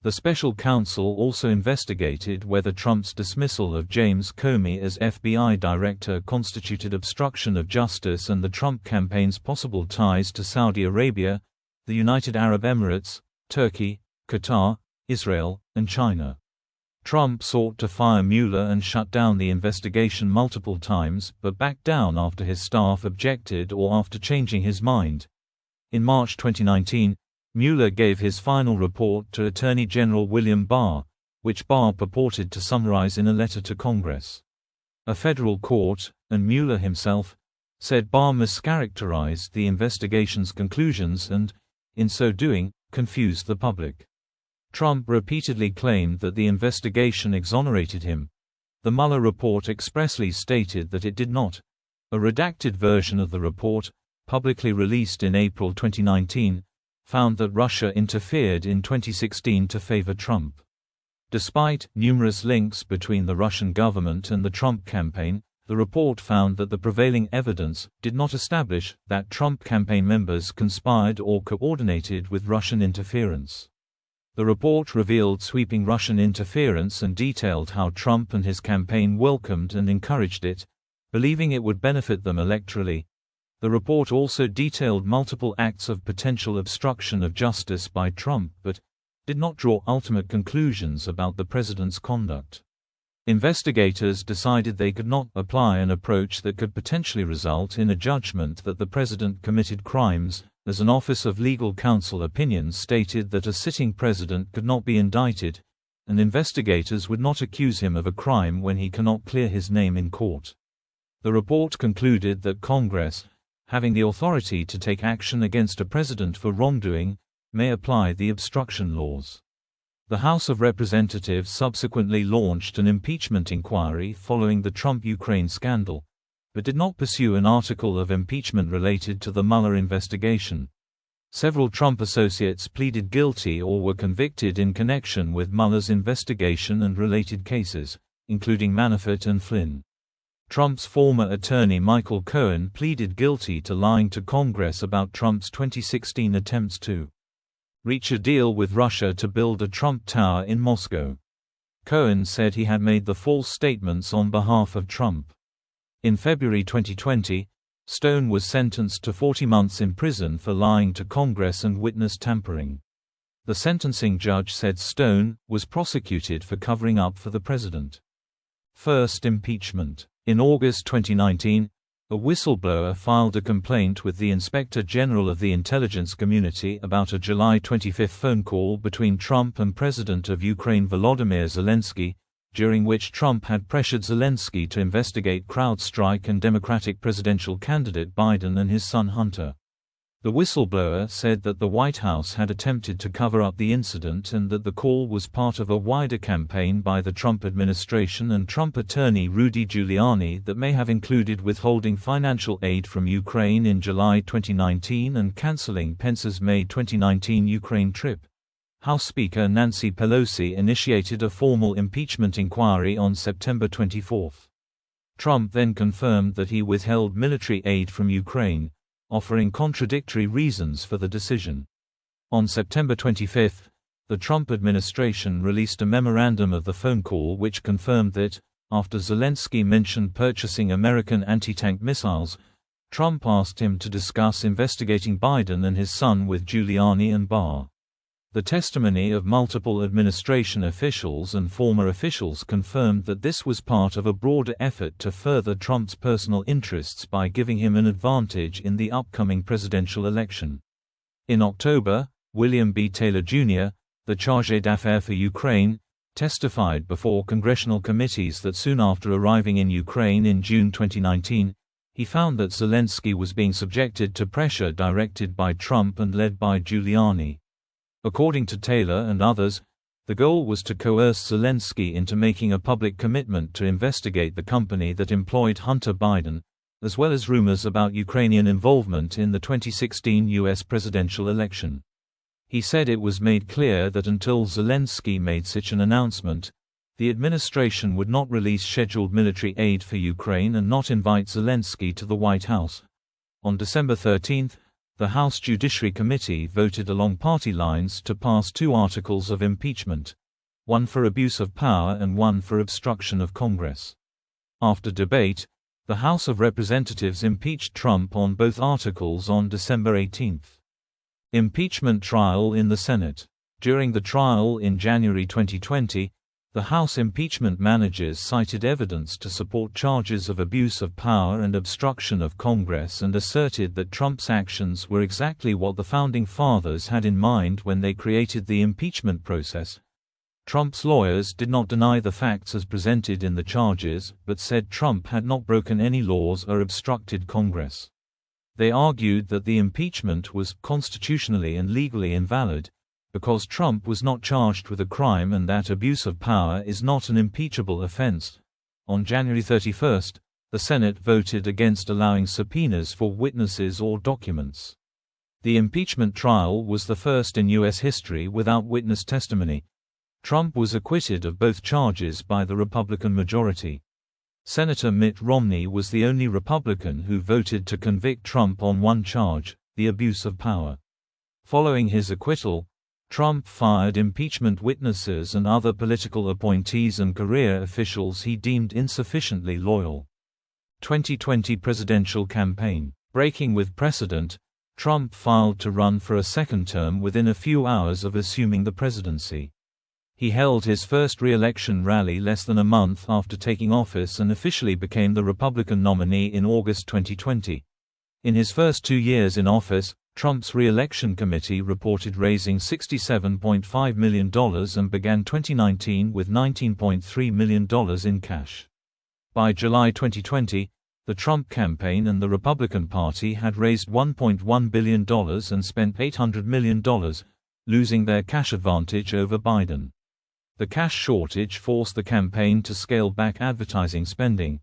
The special counsel also investigated whether Trump's dismissal of James Comey as FBI director constituted obstruction of justice and the Trump campaign's possible ties to Saudi Arabia, the United Arab Emirates, Turkey, Qatar, Israel, and China. Trump sought to fire Mueller and shut down the investigation multiple times but backed down after his staff objected or after changing his mind. In March 2019, Mueller gave his final report to Attorney General William Barr, which Barr purported to summarize in a letter to Congress. A federal court, and Mueller himself, said Barr mischaracterized the investigation's conclusions and, in so doing, confused the public. Trump repeatedly claimed that the investigation exonerated him. The Mueller report expressly stated that it did not. A redacted version of the report, publicly released in April 2019, found that Russia interfered in 2016 to favor Trump. Despite numerous links between the Russian government and the Trump campaign, the report found that the prevailing evidence did not establish that Trump campaign members conspired or coordinated with Russian interference. The report revealed sweeping Russian interference and detailed how Trump and his campaign welcomed and encouraged it, believing it would benefit them electorally. The report also detailed multiple acts of potential obstruction of justice by Trump but did not draw ultimate conclusions about the president's conduct. Investigators decided they could not apply an approach that could potentially result in a judgment that the president committed crimes, as an Office of Legal Counsel opinion stated that a sitting president could not be indicted, and investigators would not accuse him of a crime when he cannot clear his name in court. The report concluded that Congress, having the authority to take action against a president for wrongdoing, may apply the obstruction laws. The House of Representatives subsequently launched an impeachment inquiry following the Trump-Ukraine scandal, but did not pursue an article of impeachment related to the Mueller investigation. Several Trump associates pleaded guilty or were convicted in connection with Mueller's investigation and related cases, including Manafort and Flynn. Trump's former attorney Michael Cohen pleaded guilty to lying to Congress about Trump's 2016 attempts to reach a deal with Russia to build a Trump Tower in Moscow. Cohen said he had made the false statements on behalf of Trump. In February 2020, Stone was sentenced to 40 months in prison for lying to Congress and witness tampering. The sentencing judge said Stone was prosecuted for covering up for the president. First impeachment. In August 2019, a whistleblower filed a complaint with the Inspector General of the intelligence community about a July 25 phone call between Trump and President of Ukraine Volodymyr Zelensky, during which Trump had pressured Zelensky to investigate CrowdStrike and Democratic presidential candidate Biden and his son Hunter. The whistleblower said that the White House had attempted to cover up the incident and that the call was part of a wider campaign by the Trump administration and Trump attorney Rudy Giuliani that may have included withholding financial aid from Ukraine in July 2019 and canceling Pence's May 2019 Ukraine trip. House Speaker Nancy Pelosi initiated a formal impeachment inquiry on September 24. Trump then confirmed that he withheld military aid from Ukraine, offering contradictory reasons for the decision. On September 25, the Trump administration released a memorandum of the phone call which confirmed that, after Zelensky mentioned purchasing American anti-tank missiles, Trump asked him to discuss investigating Biden and his son with Giuliani and Barr. The testimony of multiple administration officials and former officials confirmed that this was part of a broader effort to further Trump's personal interests by giving him an advantage in the upcoming presidential election. In October, William B. Taylor Jr., the chargé d'affaires for Ukraine, testified before congressional committees that soon after arriving in Ukraine in June 2019, he found that Zelensky was being subjected to pressure directed by Trump and led by Giuliani. According to Taylor and others, the goal was to coerce Zelensky into making a public commitment to investigate the company that employed Hunter Biden, as well as rumors about Ukrainian involvement in the 2016 U.S. presidential election. He said it was made clear that until Zelensky made such an announcement, the administration would not release scheduled military aid for Ukraine and not invite Zelensky to the White House. On December 13, the House Judiciary Committee voted along party lines to pass 2 articles of impeachment, one for abuse of power and one for obstruction of Congress. After debate, the House of Representatives impeached Trump on both articles on December 18. Impeachment trial in the Senate. During the trial in January 2020, the House impeachment managers cited evidence to support charges of abuse of power and obstruction of Congress and asserted that Trump's actions were exactly what the Founding Fathers had in mind when they created the impeachment process. Trump's lawyers did not deny the facts as presented in the charges, but said Trump had not broken any laws or obstructed Congress. They argued that the impeachment was constitutionally and legally invalid, because Trump was not charged with a crime and that abuse of power is not an impeachable offense. On January 31, the Senate voted against allowing subpoenas for witnesses or documents. The impeachment trial was the first in U.S. history without witness testimony. Trump was acquitted of both charges by the Republican majority. Senator Mitt Romney was the only Republican who voted to convict Trump on one charge, the abuse of power. Following his acquittal, Trump fired impeachment witnesses and other political appointees and career officials he deemed insufficiently loyal. 2020 presidential campaign. Breaking with precedent, Trump filed to run for a second term within a few hours of assuming the presidency. He held his first re-election rally less than a month after taking office and officially became the Republican nominee in August 2020. In his first 2 years in office, Trump's re-election committee reported raising $67.5 million and began 2019 with $19.3 million in cash. By July 2020, the Trump campaign and the Republican Party had raised $1.1 billion and spent $800 million, losing their cash advantage over Biden. The cash shortage forced the campaign to scale back advertising spending.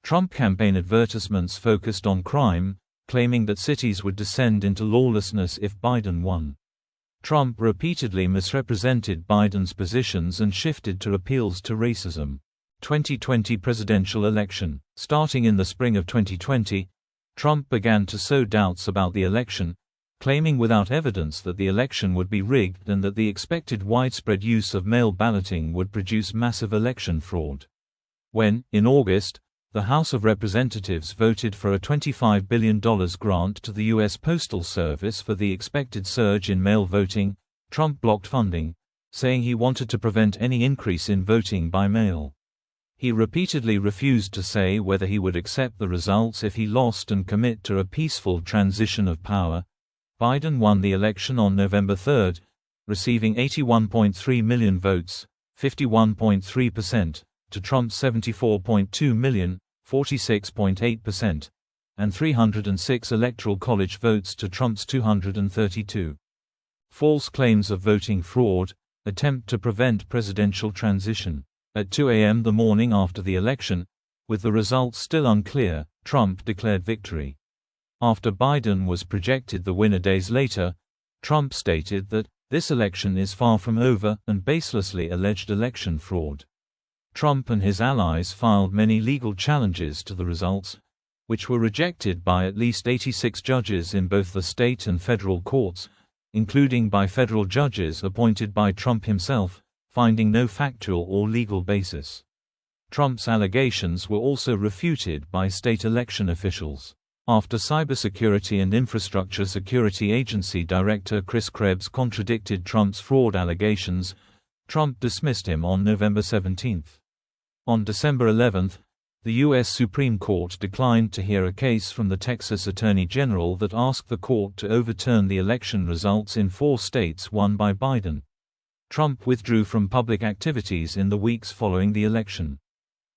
Trump campaign advertisements focused on crime, claiming that cities would descend into lawlessness if Biden won. Trump repeatedly misrepresented Biden's positions and shifted to appeals to racism. 2020 presidential election. Starting in the spring of 2020, Trump began to sow doubts about the election, claiming without evidence that the election would be rigged and that the expected widespread use of mail balloting would produce massive election fraud. When, in August, the House of Representatives voted for a $25 billion grant to the U.S. Postal Service for the expected surge in mail voting, Trump blocked funding, saying he wanted to prevent any increase in voting by mail. He repeatedly refused to say whether he would accept the results if he lost and commit to a peaceful transition of power. Biden won the election on November 3, receiving 81.3 million votes, 51.3%, to Trump's 74.2 million, 46.8%, and 306 Electoral College votes to Trump's 232. False claims of voting fraud, attempt to prevent presidential transition. At 2 a.m. the morning after the election, with the results still unclear, Trump declared victory. After Biden was projected the winner days later, Trump stated that, "This election is far from over," and baselessly alleged election fraud. Trump and his allies filed many legal challenges to the results, which were rejected by at least 86 judges in both the state and federal courts, including by federal judges appointed by Trump himself, finding no factual or legal basis. Trump's allegations were also refuted by state election officials. After Cybersecurity and Infrastructure Security Agency Director Chris Krebs contradicted Trump's fraud allegations, Trump dismissed him on November 17. On December 11, the U.S. Supreme Court declined to hear a case from the Texas Attorney General that asked the court to overturn the election results in 4 states won by Biden. Trump withdrew from public activities in the weeks following the election.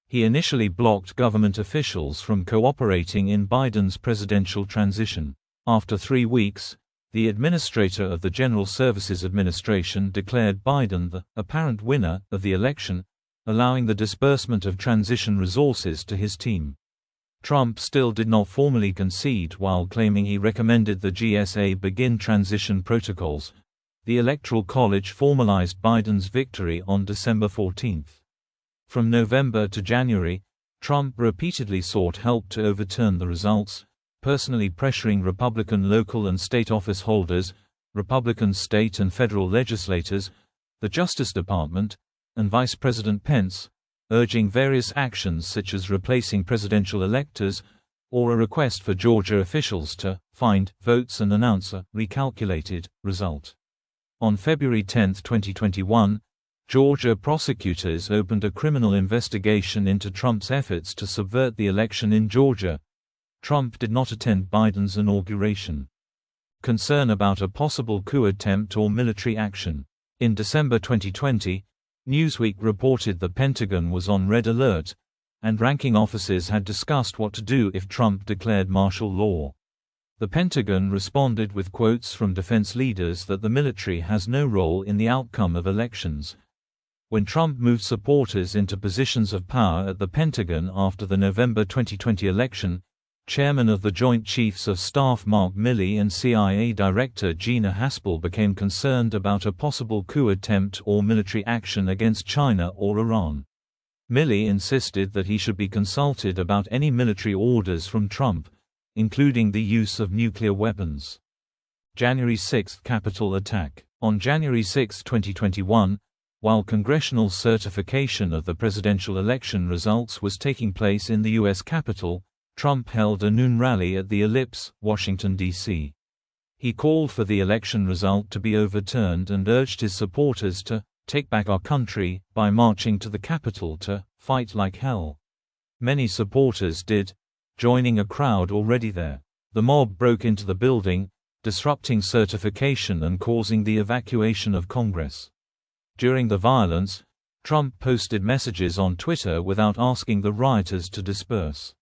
He initially blocked government officials from cooperating in Biden's presidential transition. After 3 weeks, the administrator of the General Services Administration declared Biden the apparent winner of the election, allowing the disbursement of transition resources to his team. Trump still did not formally concede while claiming he recommended the GSA begin transition protocols. The Electoral College formalized Biden's victory on December 14. From November to January, Trump repeatedly sought help to overturn the results, personally pressuring Republican local and state office holders, Republican state and federal legislators, the Justice Department, and Vice President Pence, urging various actions such as replacing presidential electors, or a request for Georgia officials to find votes and announce a recalculated result. On February 10, 2021, Georgia prosecutors opened a criminal investigation into Trump's efforts to subvert the election in Georgia. Trump did not attend Biden's inauguration. Concern about a possible coup attempt or military action. In December 2020, Newsweek reported the Pentagon was on red alert, and ranking officers had discussed what to do if Trump declared martial law. The Pentagon responded with quotes from defense leaders that the military has no role in the outcome of elections. When Trump moved supporters into positions of power at the Pentagon after the November 2020 election, Chairman of the Joint Chiefs of Staff Mark Milley and CIA Director Gina Haspel became concerned about a possible coup attempt or military action against China or Iran. Milley insisted that he should be consulted about any military orders from Trump, including the use of nuclear weapons. January 6 Capitol attack. On January 6, 2021, while congressional certification of the presidential election results was taking place in the U.S. Capitol, Trump held a noon rally at the Ellipse, Washington, D.C. He called for the election result to be overturned and urged his supporters to take back our country by marching to the Capitol to fight like hell. Many supporters did, joining a crowd already there. The mob broke into the building, disrupting certification and causing the evacuation of Congress. During the violence, Trump posted messages on Twitter without asking the rioters to disperse.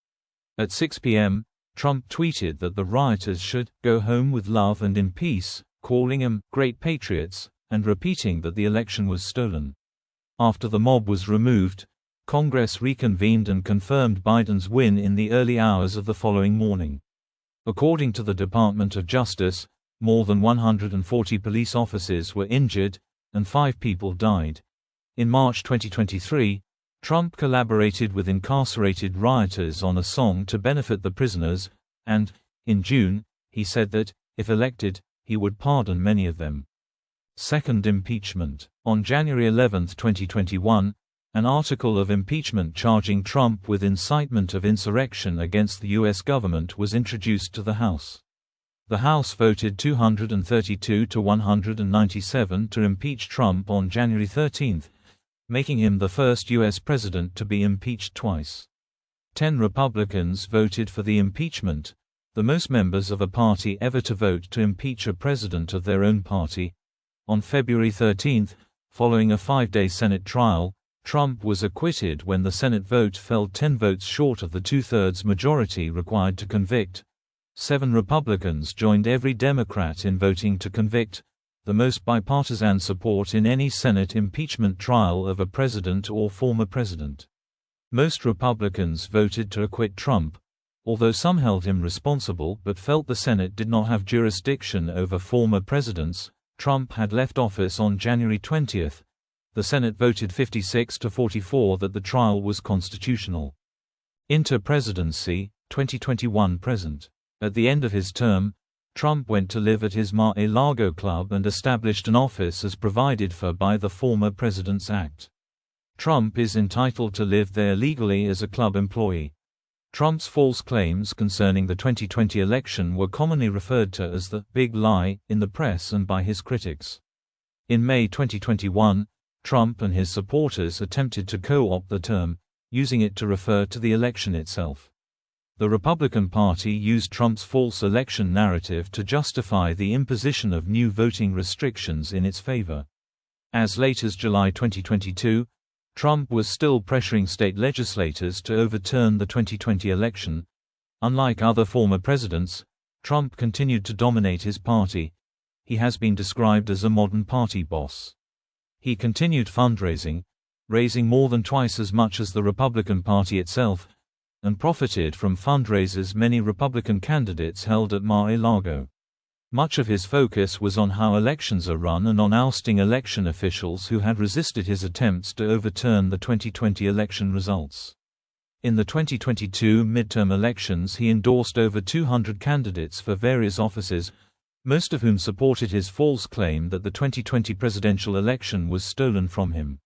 At 6 p.m., Trump tweeted that the rioters should go home with love and in peace, calling them great patriots, and repeating that the election was stolen. After the mob was removed, Congress reconvened and confirmed Biden's win in the early hours of the following morning. According to the Department of Justice, more than 140 police officers were injured, and 5 people died. In March 2023, Trump collaborated with incarcerated rioters on a song to benefit the prisoners, and, in June, he said that, if elected, he would pardon many of them. Second impeachment. On January 11, 2021, an article of impeachment charging Trump with incitement of insurrection against the U.S. government was introduced to the House. The House voted 232 to 197 to impeach Trump on January 13, making him the first U.S. president to be impeached twice. 10 Republicans voted for the impeachment, the most members of a party ever to vote to impeach a president of their own party. On February 13, following a 5-day Senate trial, Trump was acquitted when the Senate vote fell 10 votes short of the 2/3 majority required to convict. 7 Republicans joined every Democrat in voting to convict, the most bipartisan support in any Senate impeachment trial of a president or former president. Most Republicans voted to acquit Trump, although some held him responsible but felt the Senate did not have jurisdiction over former presidents. Trump had left office on January 20. The Senate voted 56 to 44 that the trial was constitutional. Inter-presidency, 2021 present. At the end of his term, Trump went to live at his Mar-a-Lago club and established an office as provided for by the former President's Act. Trump is entitled to live there legally as a club employee. Trump's false claims concerning the 2020 election were commonly referred to as the big lie in the press and by his critics. In May 2021, Trump and his supporters attempted to co-opt the term, using it to refer to the election itself. The Republican Party used Trump's false election narrative to justify the imposition of new voting restrictions in its favor. As late as July 2022, Trump was still pressuring state legislators to overturn the 2020 election. Unlike other former presidents, Trump continued to dominate his party. He has been described as a modern party boss. He continued fundraising, raising more than twice as much as the Republican Party itself, and profited from fundraisers many Republican candidates held at Mar-a-Lago. Much of his focus was on how elections are run and on ousting election officials who had resisted his attempts to overturn the 2020 election results. In the 2022 midterm elections, he endorsed over 200 candidates for various offices, most of whom supported his false claim that the 2020 presidential election was stolen from him.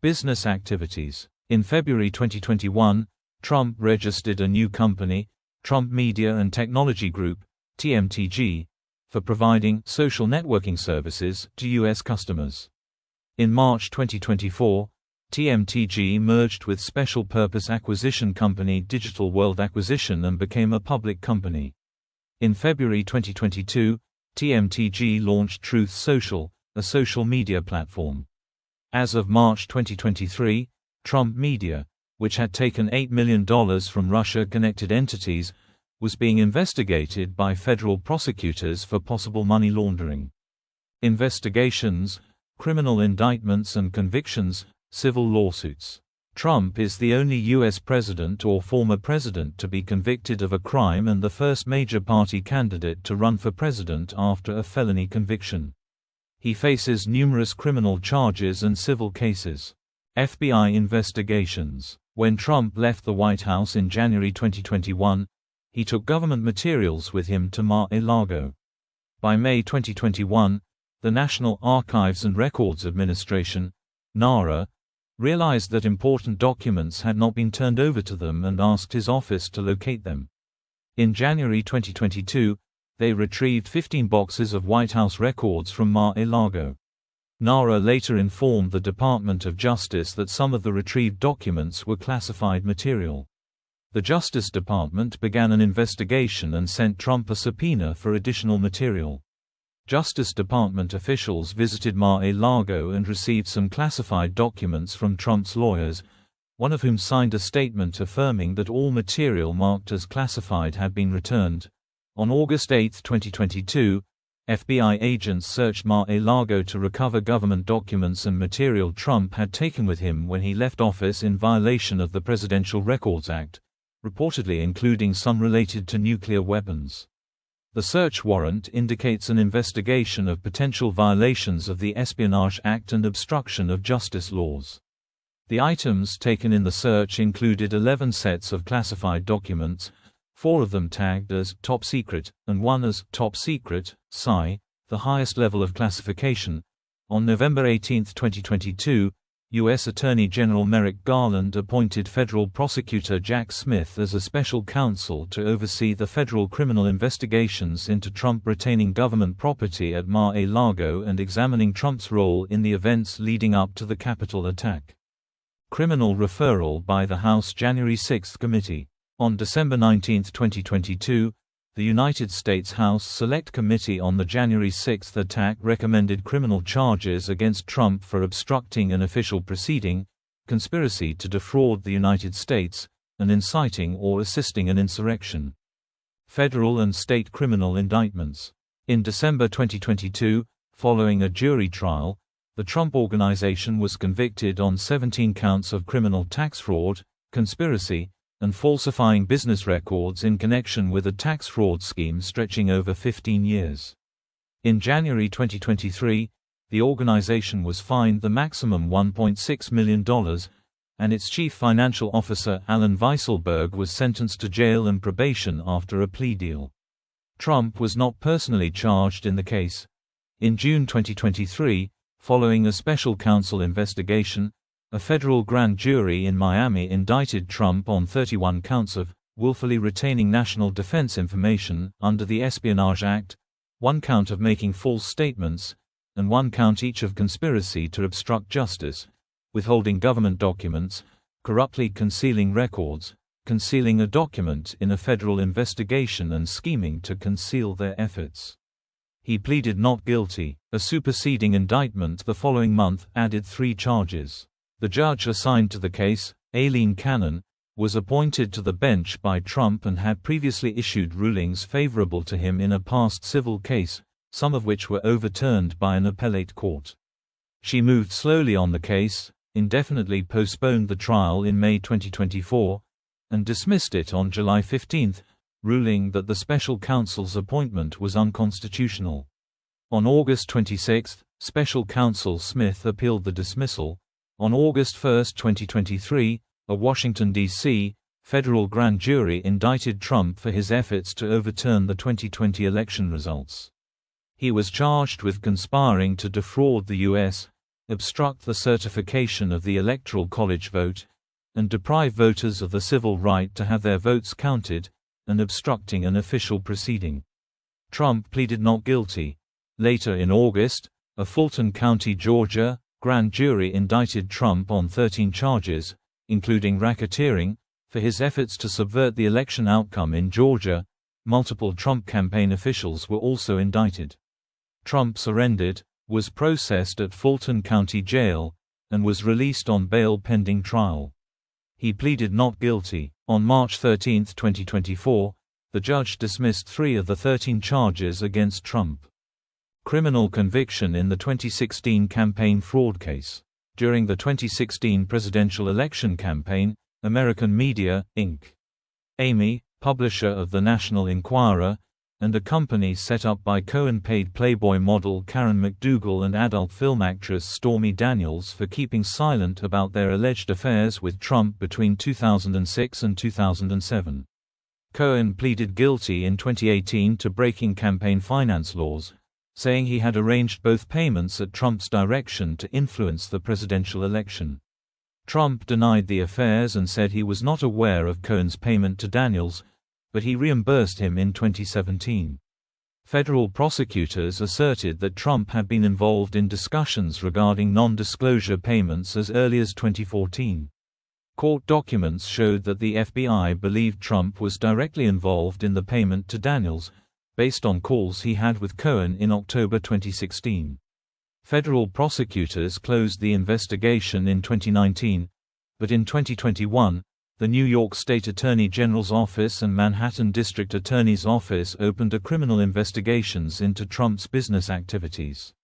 Business activities. In February 2021, Trump registered a new company, Trump Media and Technology Group, TMTG, for providing social networking services to U.S. customers. In March 2024, TMTG merged with special purpose acquisition company Digital World Acquisition and became a public company. In February 2022, TMTG launched Truth Social, a social media platform. As of March 2023, Trump Media, which had taken $8 million from Russia-connected entities, was being investigated by federal prosecutors for possible money laundering. Investigations, criminal indictments and convictions, civil lawsuits. Trump is the only U.S. president or former president to be convicted of a crime and the first major party candidate to run for president after a felony conviction. He faces numerous criminal charges and civil cases. FBI investigations. When Trump left the White House in January 2021, he took government materials with him to Mar-a-Lago. By May 2021, the National Archives and Records Administration, NARA, realized that important documents had not been turned over to them and asked his office to locate them. In January 2022, they retrieved 15 boxes of White House records from Mar-a-Lago. NARA later informed the Department of Justice that some of the retrieved documents were classified material. The Justice Department began an investigation and sent Trump a subpoena for additional material. Justice Department officials visited Mar-a-Lago and received some classified documents from Trump's lawyers, one of whom signed a statement affirming that all material marked as classified had been returned. On August 8, 2022, FBI agents searched Mar-a-Lago to recover government documents and material Trump had taken with him when he left office in violation of the Presidential Records Act, reportedly including some related to nuclear weapons. The search warrant indicates an investigation of potential violations of the Espionage Act and obstruction of justice laws. The items taken in the search included 11 sets of classified documents, 4 of them tagged as top secret, and 1 as top secret, PSI, the highest level of classification. On November 18, 2022, U.S. Attorney General Merrick Garland appointed federal prosecutor Jack Smith as a special counsel to oversee the federal criminal investigations into Trump retaining government property at Mar-a-Lago and examining Trump's role in the events leading up to the Capitol attack. Criminal referral by the House January 6 Committee. On December 19, 2022, the United States House Select Committee on the January 6 attack recommended criminal charges against Trump for obstructing an official proceeding, conspiracy to defraud the United States, and inciting or assisting an insurrection. Federal and state criminal indictments. In December 2022, following a jury trial, the Trump Organization was convicted on 17 counts of criminal tax fraud, conspiracy, and falsifying business records in connection with a tax fraud scheme stretching over 15 years. In January 2023, the organization was fined the maximum $1.6 million, and its chief financial officer Alan Weisselberg was sentenced to jail and probation after a plea deal. Trump was not personally charged in the case. In June 2023, following a special counsel investigation, a federal grand jury in Miami indicted Trump on 31 counts of willfully retaining national defense information under the Espionage Act, 1 count of making false statements, and 1 count each of conspiracy to obstruct justice, withholding government documents, corruptly concealing records, concealing a document in a federal investigation and scheming to conceal their efforts. He pleaded not guilty. A superseding indictment the following month added 3 charges. The judge assigned to the case, Aileen Cannon, was appointed to the bench by Trump and had previously issued rulings favorable to him in a past civil case, some of which were overturned by an appellate court. She moved slowly on the case, indefinitely postponed the trial in May 2024, and dismissed it on July 15, ruling that the special counsel's appointment was unconstitutional. On August 26, special counsel Smith appealed the dismissal. On August 1, 2023, a Washington, D.C., federal grand jury indicted Trump for his efforts to overturn the 2020 election results. He was charged with conspiring to defraud the U.S., obstruct the certification of the Electoral College vote, and deprive voters of the civil right to have their votes counted, and obstructing an official proceeding. Trump pleaded not guilty. Later in August, a Fulton County, Georgia, grand jury indicted Trump on 13 charges, including racketeering, for his efforts to subvert the election outcome in Georgia. Multiple Trump campaign officials were also indicted. Trump surrendered, was processed at Fulton County Jail, and was released on bail pending trial. He pleaded not guilty. On March 13, 2024, the judge dismissed 3 of the 13 charges against Trump. Criminal conviction in the 2016 campaign fraud case. During the 2016 presidential election campaign, American Media, Inc., Amy, publisher of the National Enquirer, and a company set up by Cohen paid Playboy model Karen McDougal and adult film actress Stormy Daniels for keeping silent about their alleged affairs with Trump between 2006 and 2007. Cohen pleaded guilty in 2018 to breaking campaign finance laws, saying he had arranged both payments at Trump's direction to influence the presidential election. Trump denied the affairs and said he was not aware of Cohen's payment to Daniels, but he reimbursed him in 2017. Federal prosecutors asserted that Trump had been involved in discussions regarding non-disclosure payments as early as 2014. Court documents showed that the FBI believed Trump was directly involved in the payment to Daniels, based on calls he had with Cohen in October 2016. Federal prosecutors closed the investigation in 2019, but in 2021, the New York State Attorney General's Office and Manhattan District Attorney's Office opened a criminal investigations into Trump's business activities.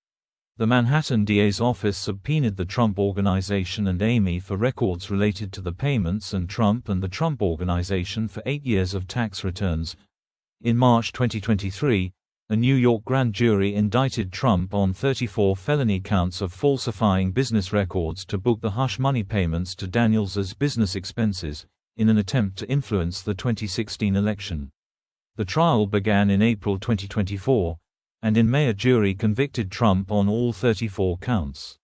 The Manhattan DA's office subpoenaed the Trump Organization and Amy for records related to the payments and the Trump Organization for 8 years of tax returns. In March 2023, a New York grand jury indicted Trump on 34 felony counts of falsifying business records to book the hush money payments to Daniels as business expenses, in an attempt to influence the 2016 election. The trial began in April 2024, and in May a jury convicted Trump on all 34 counts.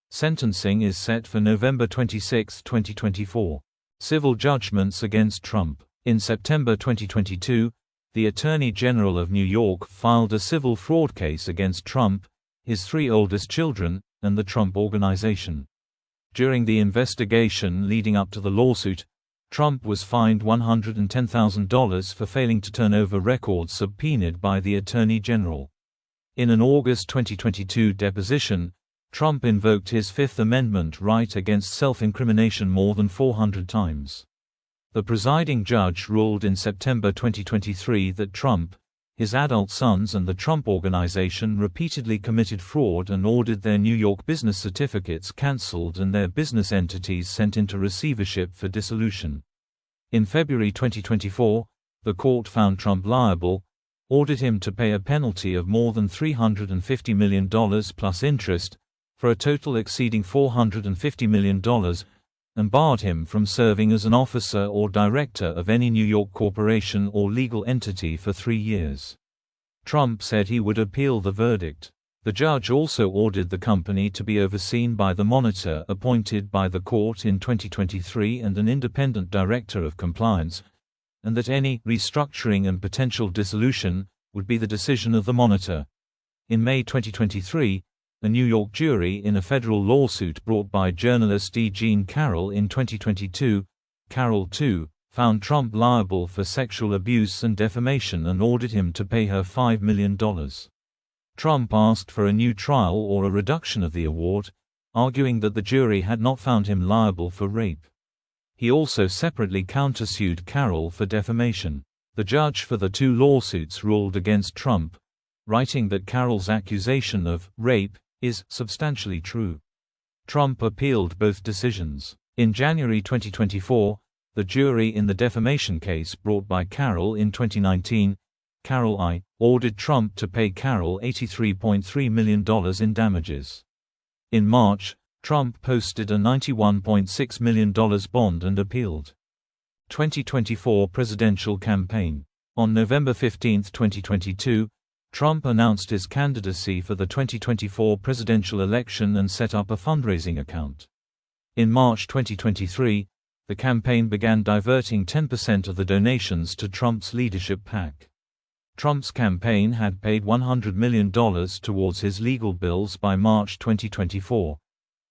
Sentencing is set for November 26, 2024. Civil judgments against Trump. In September 2022, the Attorney General of New York filed a civil fraud case against Trump, his 3 oldest children, and the Trump Organization. During the investigation leading up to the lawsuit, Trump was fined $110,000 for failing to turn over records subpoenaed by the Attorney General. In an August 2022 deposition, Trump invoked his Fifth Amendment right against self-incrimination more than 400 times. The presiding judge ruled in September 2023 that Trump, his adult sons and the Trump Organization repeatedly committed fraud and ordered their New York business certificates canceled and their business entities sent into receivership for dissolution. In February 2024, the court found Trump liable, ordered him to pay a penalty of more than $350 million plus interest, for a total exceeding $450 million, and barred him from serving as an officer or director of any New York corporation or legal entity for 3 years. Trump said he would appeal the verdict. The judge also ordered the company to be overseen by the monitor appointed by the court in 2023 and an independent director of compliance, and that any restructuring and potential dissolution would be the decision of the monitor. In May 2023, a New York jury in a federal lawsuit brought by journalist E. Jean Carroll in 2022, Carroll 2, found Trump liable for sexual abuse and defamation and ordered him to pay her $5 million. Trump asked for a new trial or a reduction of the award, arguing that the jury had not found him liable for rape. He also separately countersued Carroll for defamation. The judge for the 2 lawsuits ruled against Trump, writing that Carroll's accusation of rape is substantially true. Trump appealed both decisions. In January 2024, the jury in the defamation case brought by Carroll in 2019, Carroll I, ordered Trump to pay Carroll $83.3 million in damages. In March, Trump posted a $91.6 million bond and appealed. 2024 presidential campaign. On November 15, 2022, Trump announced his candidacy for the 2024 presidential election and set up a fundraising account. In March 2023, the campaign began diverting 10% of the donations to Trump's leadership PAC. Trump's campaign had paid $100 million towards his legal bills by March 2024.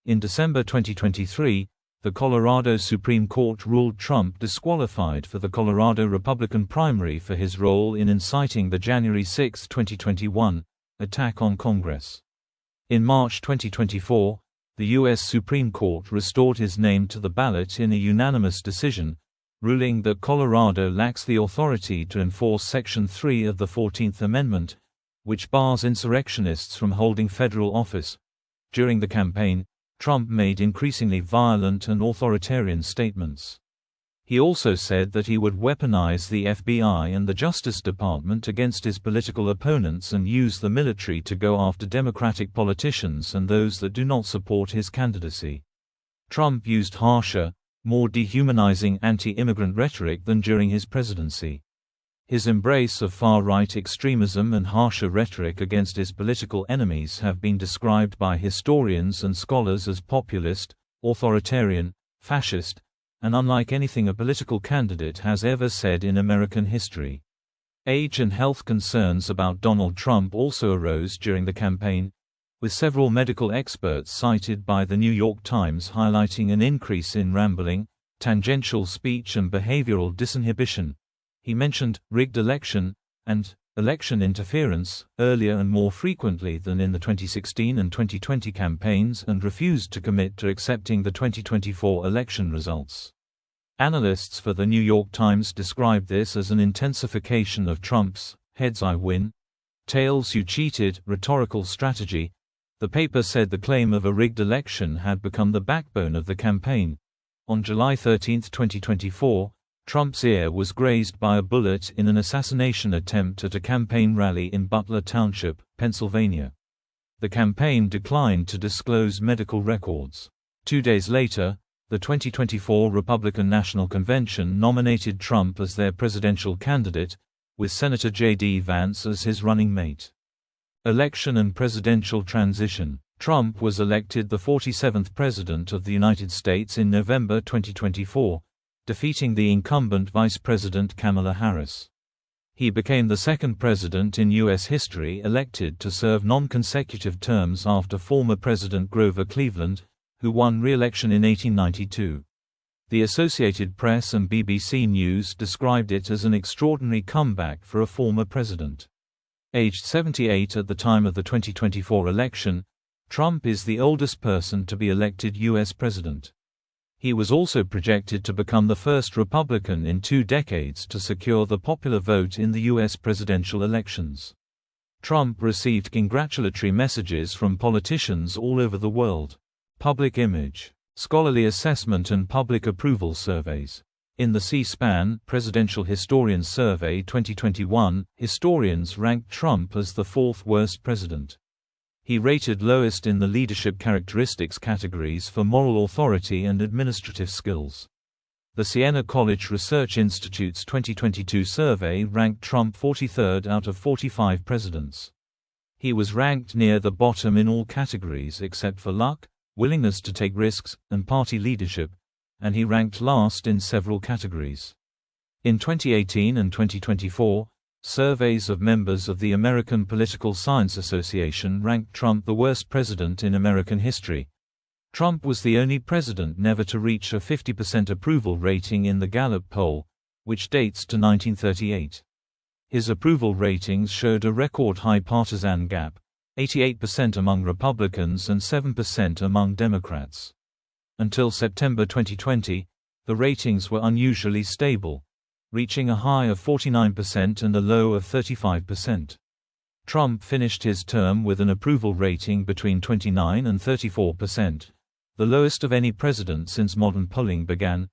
In December 2023, the Colorado Supreme Court ruled Trump disqualified for the Colorado Republican primary for his role in inciting the January 6, 2021, attack on Congress. In March 2024, the U.S. Supreme Court restored his name to the ballot in a unanimous decision, ruling that Colorado lacks the authority to enforce Section 3 of the 14th Amendment, which bars insurrectionists from holding federal office. During the campaign, Trump made increasingly violent and authoritarian statements. He also said that he would weaponize the FBI and the Justice Department against his political opponents and use the military to go after Democratic politicians and those that do not support his candidacy. Trump used harsher, more dehumanizing anti-immigrant rhetoric than during his presidency. His embrace of far-right extremism and harsher rhetoric against his political enemies have been described by historians and scholars as populist, authoritarian, fascist, and unlike anything a political candidate has ever said in American history. Age and health concerns about Donald Trump also arose during the campaign, with several medical experts cited by the New York Times highlighting an increase in rambling, tangential speech and behavioral disinhibition. He mentioned rigged election and election interference earlier and more frequently than in the 2016 and 2020 campaigns, and refused to commit to accepting the 2024 election results. Analysts for the New York Times described this as an intensification of Trump's "heads I win, tails you cheated" rhetorical strategy. The paper said the claim of a rigged election had become the backbone of the campaign. On July 13, 2024, Trump's ear was grazed by a bullet in an assassination attempt at a campaign rally in Butler Township, Pennsylvania. The campaign declined to disclose medical records. 2 days later, the 2024 Republican National Convention nominated Trump as their presidential candidate, with Senator J.D. Vance as his running mate. Election and presidential transition. Trump was elected the 47th President of the United States in November 2024, defeating the incumbent Vice President Kamala Harris. He became the second president in U.S. history elected to serve non-consecutive terms after former President Grover Cleveland, who won re-election in 1892. The Associated Press and BBC News described it as an extraordinary comeback for a former president. Aged 78 at the time of the 2024 election, Trump is the oldest person to be elected U.S. president. He was also projected to become the first Republican in 2 decades to secure the popular vote in the U.S. presidential elections. Trump received congratulatory messages from politicians all over the world. Public image, scholarly assessment and public approval surveys. In the C-SPAN Presidential Historians Survey 2021, historians ranked Trump as the 4th worst president. He rated lowest in the leadership characteristics categories for moral authority and administrative skills. The Siena College Research Institute's 2022 survey ranked Trump 43rd out of 45 presidents. He was ranked near the bottom in all categories except for luck, willingness to take risks, and party leadership, and he ranked last in several categories. In 2018 and 2024, surveys of members of the American Political Science Association ranked Trump the worst president in American history. Trump was the only president never to reach a 50% approval rating in the Gallup poll, which dates to 1938. His approval ratings showed a record-high partisan gap, 88% among Republicans and 7% among Democrats. Until September 2020, the ratings were unusually stable, reaching a high of 49% and a low of 35%. Trump finished his term with an approval rating between 29 and 34%, the lowest of any president since modern polling began,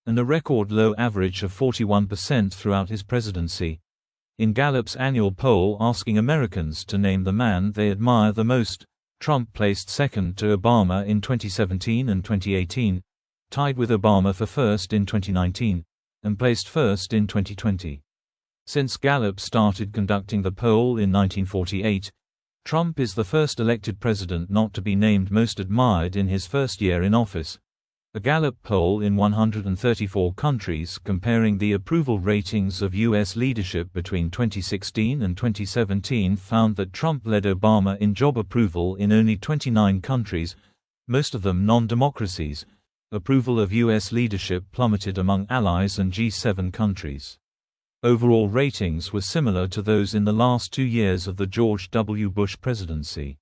and a record low average of 41% throughout his presidency. In Gallup's annual poll asking Americans to name the man they admire the most, Trump placed second to Obama in 2017 and 2018, tied with Obama for first in 2019, and placed first in 2020. Since Gallup started conducting the poll in 1948, Trump is the first elected president not to be named most admired in his first year in office. A Gallup poll in 134 countries comparing the approval ratings of U.S. leadership between 2016 and 2017 found that Trump led Obama in job approval in only 29 countries, most of them non-democracies. Approval of U.S. leadership plummeted among allies and G7 countries. Overall ratings were similar to those in the last 2 years of the George W. Bush presidency.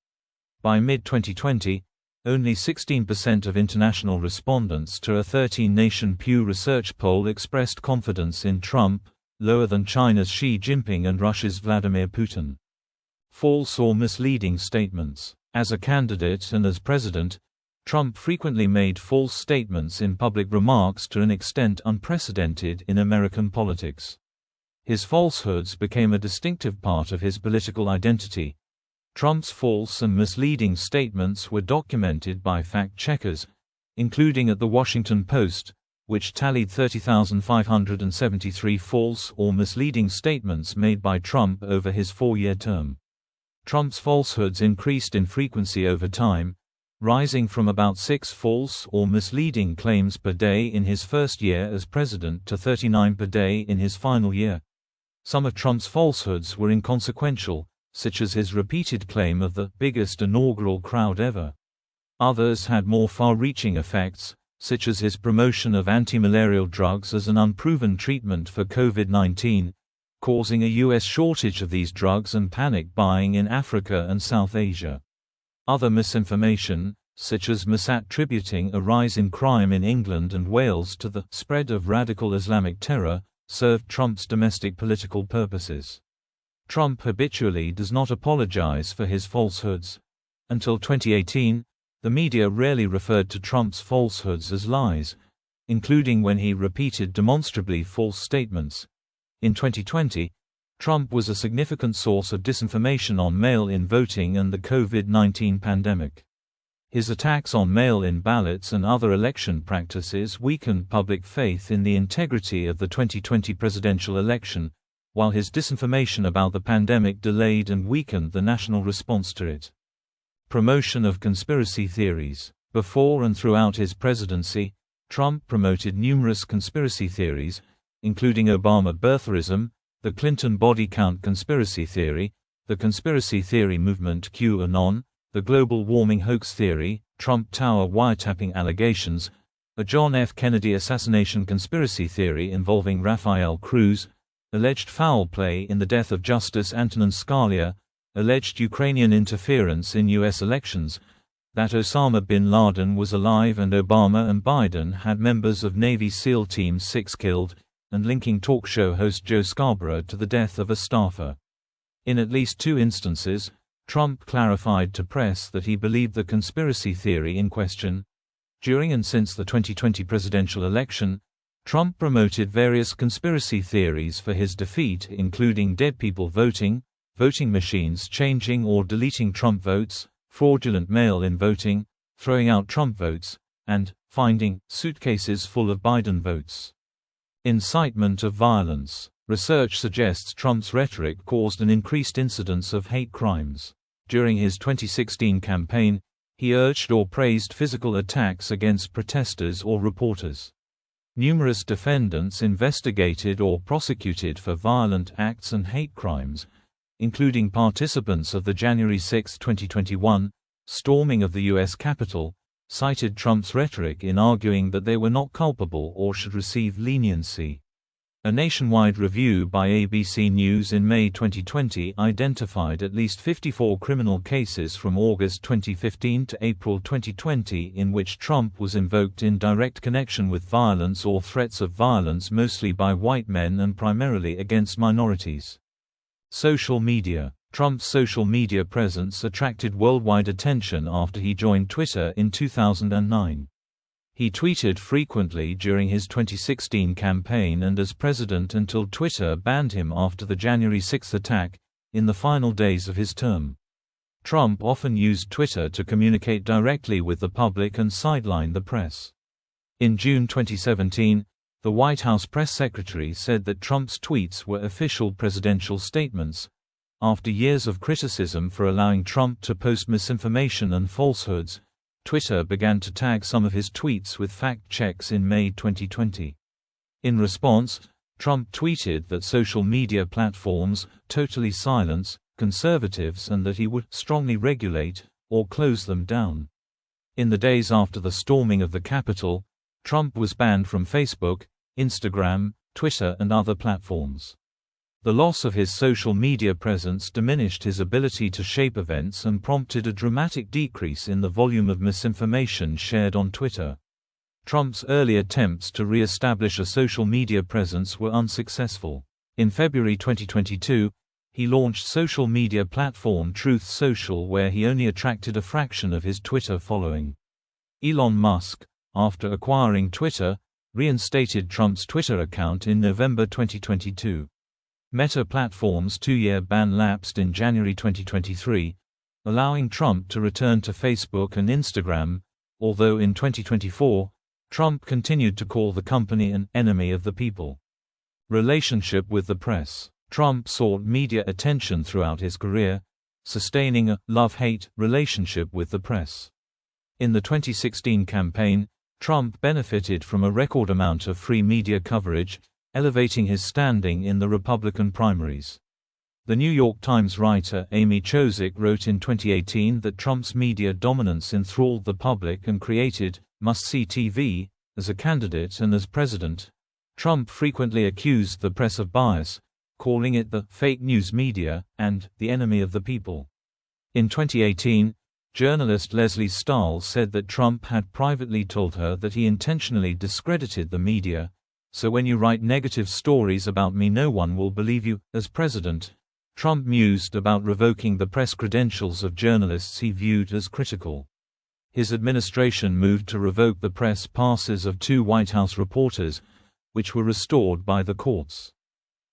By mid-2020, only 16% of international respondents to a 13-nation Pew Research poll expressed confidence in Trump, lower than China's Xi Jinping and Russia's Vladimir Putin. False or misleading statements. As a candidate and as president, Trump frequently made false statements in public remarks to an extent unprecedented in American politics. His falsehoods became a distinctive part of his political identity. Trump's false and misleading statements were documented by fact-checkers, including at The Washington Post, which tallied 30,573 false or misleading statements made by Trump over his 4-year term. Trump's falsehoods increased in frequency over time, rising from about 6 false or misleading claims per day in his first year as president to 39 per day in his final year. Some of Trump's falsehoods were inconsequential, such as his repeated claim of the biggest inaugural crowd ever. Others had more far-reaching effects, such as his promotion of anti-malarial drugs as an unproven treatment for COVID-19, causing a U.S. shortage of these drugs and panic buying in Africa and South Asia. Other misinformation, such as misattributing a rise in crime in England and Wales to the spread of radical Islamic terror, served Trump's domestic political purposes. Trump habitually does not apologize for his falsehoods. Until 2018, the media rarely referred to Trump's falsehoods as lies, including when he repeated demonstrably false statements. In 2020, Trump was a significant source of disinformation on mail-in voting and the COVID-19 pandemic. His attacks on mail-in ballots and other election practices weakened public faith in the integrity of the 2020 presidential election, while his disinformation about the pandemic delayed and weakened the national response to it. Promotion of conspiracy theories. Before and throughout his presidency, Trump promoted numerous conspiracy theories, including Obama birtherism, the Clinton body count conspiracy theory, the conspiracy theory movement QAnon, the global warming hoax theory, Trump Tower wiretapping allegations, a John F. Kennedy assassination conspiracy theory involving Rafael Cruz, alleged foul play in the death of Justice Antonin Scalia, alleged Ukrainian interference in U.S. elections, that Osama bin Laden was alive and Obama and Biden had members of Navy SEAL Team 6 killed, and linking talk show host Joe Scarborough to the death of a staffer. In at least 2 instances, Trump clarified to press that he believed the conspiracy theory in question. During and since the 2020 presidential election, Trump promoted various conspiracy theories for his defeat, including dead people voting, voting machines changing or deleting Trump votes, fraudulent mail-in voting, throwing out Trump votes, and finding suitcases full of Biden votes. Incitement of violence. Research suggests Trump's rhetoric caused an increased incidence of hate crimes. During his 2016 campaign, he urged or praised physical attacks against protesters or reporters. Numerous defendants investigated or prosecuted for violent acts and hate crimes, including participants of the January 6, 2021, storming of the U.S. Capitol, cited Trump's rhetoric in arguing that they were not culpable or should receive leniency. A nationwide review by ABC News in May 2020 identified at least 54 criminal cases from August 2015 to April 2020 in which Trump was invoked in direct connection with violence or threats of violence, mostly by white men and primarily against minorities. Social media. Trump's social media presence attracted worldwide attention after he joined Twitter in 2009. He tweeted frequently during his 2016 campaign and as president until Twitter banned him after the January 6 attack, in the final days of his term. Trump often used Twitter to communicate directly with the public and sideline the press. In June 2017, the White House press secretary said that Trump's tweets were official presidential statements. After years of criticism for allowing Trump to post misinformation and falsehoods, Twitter began to tag some of his tweets with fact checks in May 2020. In response, Trump tweeted that social media platforms totally silence conservatives and that he would strongly regulate or close them down. In the days after the storming of the Capitol, Trump was banned from Facebook, Instagram, Twitter and other platforms. The loss of his social media presence diminished his ability to shape events and prompted a dramatic decrease in the volume of misinformation shared on Twitter. Trump's early attempts to re-establish a social media presence were unsuccessful. In February 2022, he launched social media platform Truth Social, where he only attracted a fraction of his Twitter following. Elon Musk, after acquiring Twitter, reinstated Trump's Twitter account in November 2022. Meta Platform's 2-year ban lapsed in January 2023, allowing Trump to return to Facebook and Instagram, although in 2024, Trump continued to call the company an enemy of the people. Relationship with the press. Trump sought media attention throughout his career, sustaining a love-hate relationship with the press. In the 2016 campaign, Trump benefited from a record amount of free media coverage, elevating his standing in the Republican primaries. The New York Times writer Amy Chozick wrote in 2018 that Trump's media dominance enthralled the public and created must-see TV. As a candidate and as president, Trump frequently accused the press of bias, calling it the fake news media and the enemy of the people. In 2018, journalist Leslie Stahl said that Trump had privately told her that he intentionally discredited the media, so when you write negative stories about me, no one will believe you. As president, Trump mused about revoking the press credentials of journalists he viewed as critical. His administration moved to revoke the press passes of 2 White House reporters, which were restored by the courts.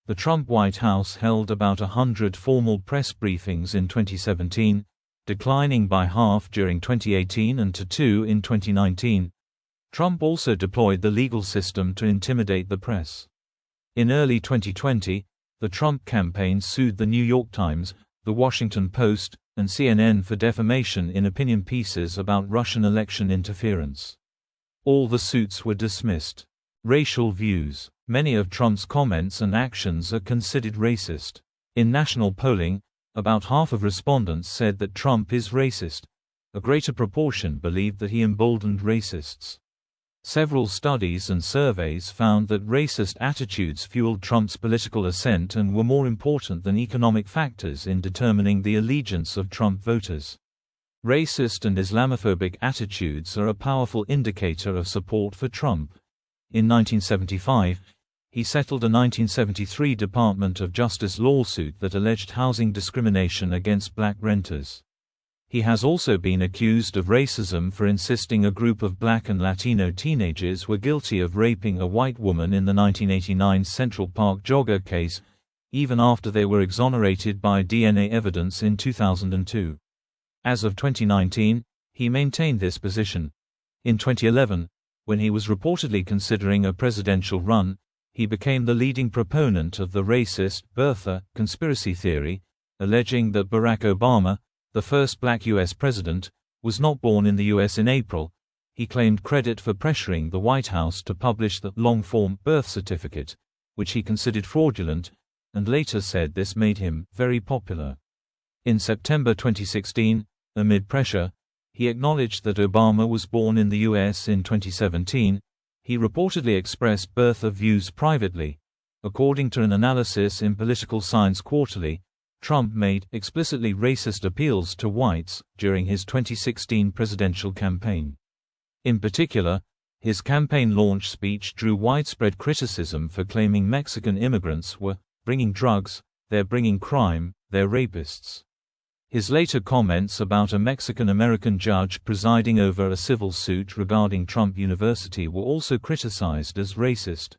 The Trump White House held about 100 formal press briefings in 2017, declining by half during 2018 and to 2 in 2019. Trump also deployed the legal system to intimidate the press. In early 2020, the Trump campaign sued the New York Times, The Washington Post, and CNN for defamation in opinion pieces about Russian election interference. All the suits were dismissed. Racial views. Many of Trump's comments and actions are considered racist. In national polling, about half of respondents said that Trump is racist. A greater proportion believed that he emboldened racists. Several studies and surveys found that racist attitudes fueled Trump's political ascent and were more important than economic factors in determining the allegiance of Trump voters. Racist and Islamophobic attitudes are a powerful indicator of support for Trump. In 1975, he settled a 1973 Department of Justice lawsuit that alleged housing discrimination against black renters. He has also been accused of racism for insisting a group of black and Latino teenagers were guilty of raping a white woman in the 1989 Central Park jogger case, even after they were exonerated by DNA evidence in 2002. As of 2019, he maintained this position. In 2011, when he was reportedly considering a presidential run, he became the leading proponent of the racist birther conspiracy theory, alleging that Barack Obama, the first black U.S. president, was not born in the U.S. in April. He claimed credit for pressuring the White House to publish the long-form birth certificate, which he considered fraudulent, and later said this made him very popular. In September 2016, amid pressure, he acknowledged that Obama was born in the U.S. in 2017. He reportedly expressed birther views privately. According to an analysis in Political Science Quarterly, Trump made explicitly racist appeals to whites during his 2016 presidential campaign. In particular, his campaign launch speech drew widespread criticism for claiming Mexican immigrants were bringing drugs, they're bringing crime, they're rapists. His later comments about a Mexican-American judge presiding over a civil suit regarding Trump University were also criticized as racist.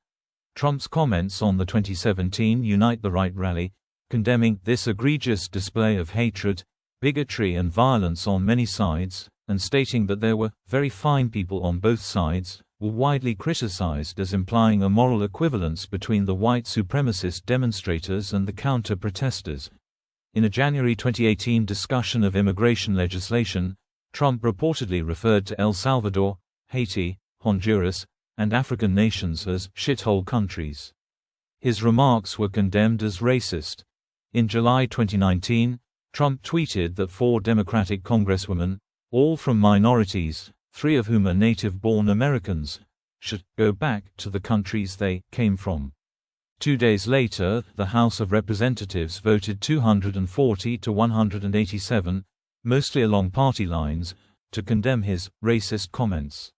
Trump's comments on the 2017 Unite the Right rally, condemning this egregious display of hatred, bigotry and violence on many sides, and stating that there were very fine people on both sides, were widely criticized as implying a moral equivalence between the white supremacist demonstrators and the counter-protesters. In a January 2018 discussion of immigration legislation, Trump reportedly referred to El Salvador, Haiti, Honduras, and African nations as shithole countries. His remarks were condemned as racist. In July 2019, Trump tweeted that 4 Democratic congresswomen, all from minorities, 3 of whom are native-born Americans, should go back to the countries they came from. 2 days later, the House of Representatives voted 240 to 187, mostly along party lines, to condemn his racist comments.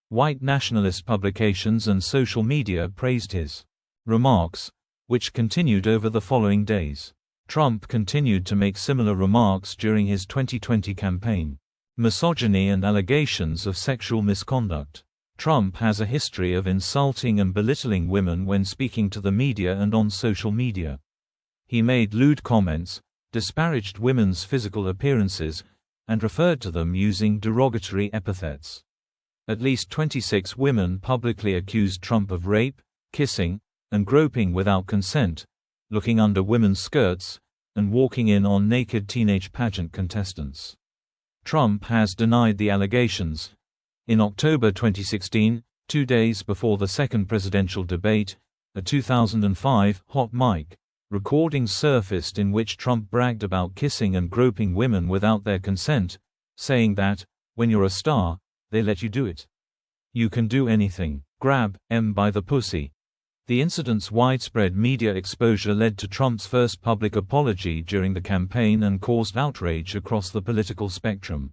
White nationalist publications and social media praised his remarks, which continued over the following days. Trump continued to make similar remarks during his 2020 campaign. Misogyny and allegations of sexual misconduct. Trump has a history of insulting and belittling women when speaking to the media and on social media. He made lewd comments, disparaged women's physical appearances, and referred to them using derogatory epithets. At least 26 women publicly accused Trump of rape, kissing, and groping without consent, looking under women's skirts, and walking in on naked teenage pageant contestants. Trump has denied the allegations. In October 2016, 2 days before the second presidential debate, a 2005 hot mic recording surfaced in which Trump bragged about kissing and groping women without their consent, saying that, when you're a star, they let you do it. You can do anything. Grab M by the pussy. The incident's widespread media exposure led to Trump's first public apology during the campaign and caused outrage across the political spectrum.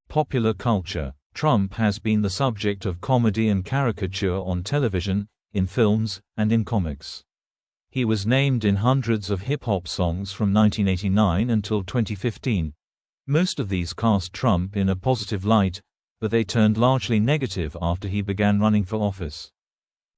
Popular culture. Trump has been the subject of comedy and caricature on television, in films, and in comics. He was named in hundreds of hip-hop songs from 1989 until 2015. Most of these cast Trump in a positive light, but they turned largely negative after he began running for office.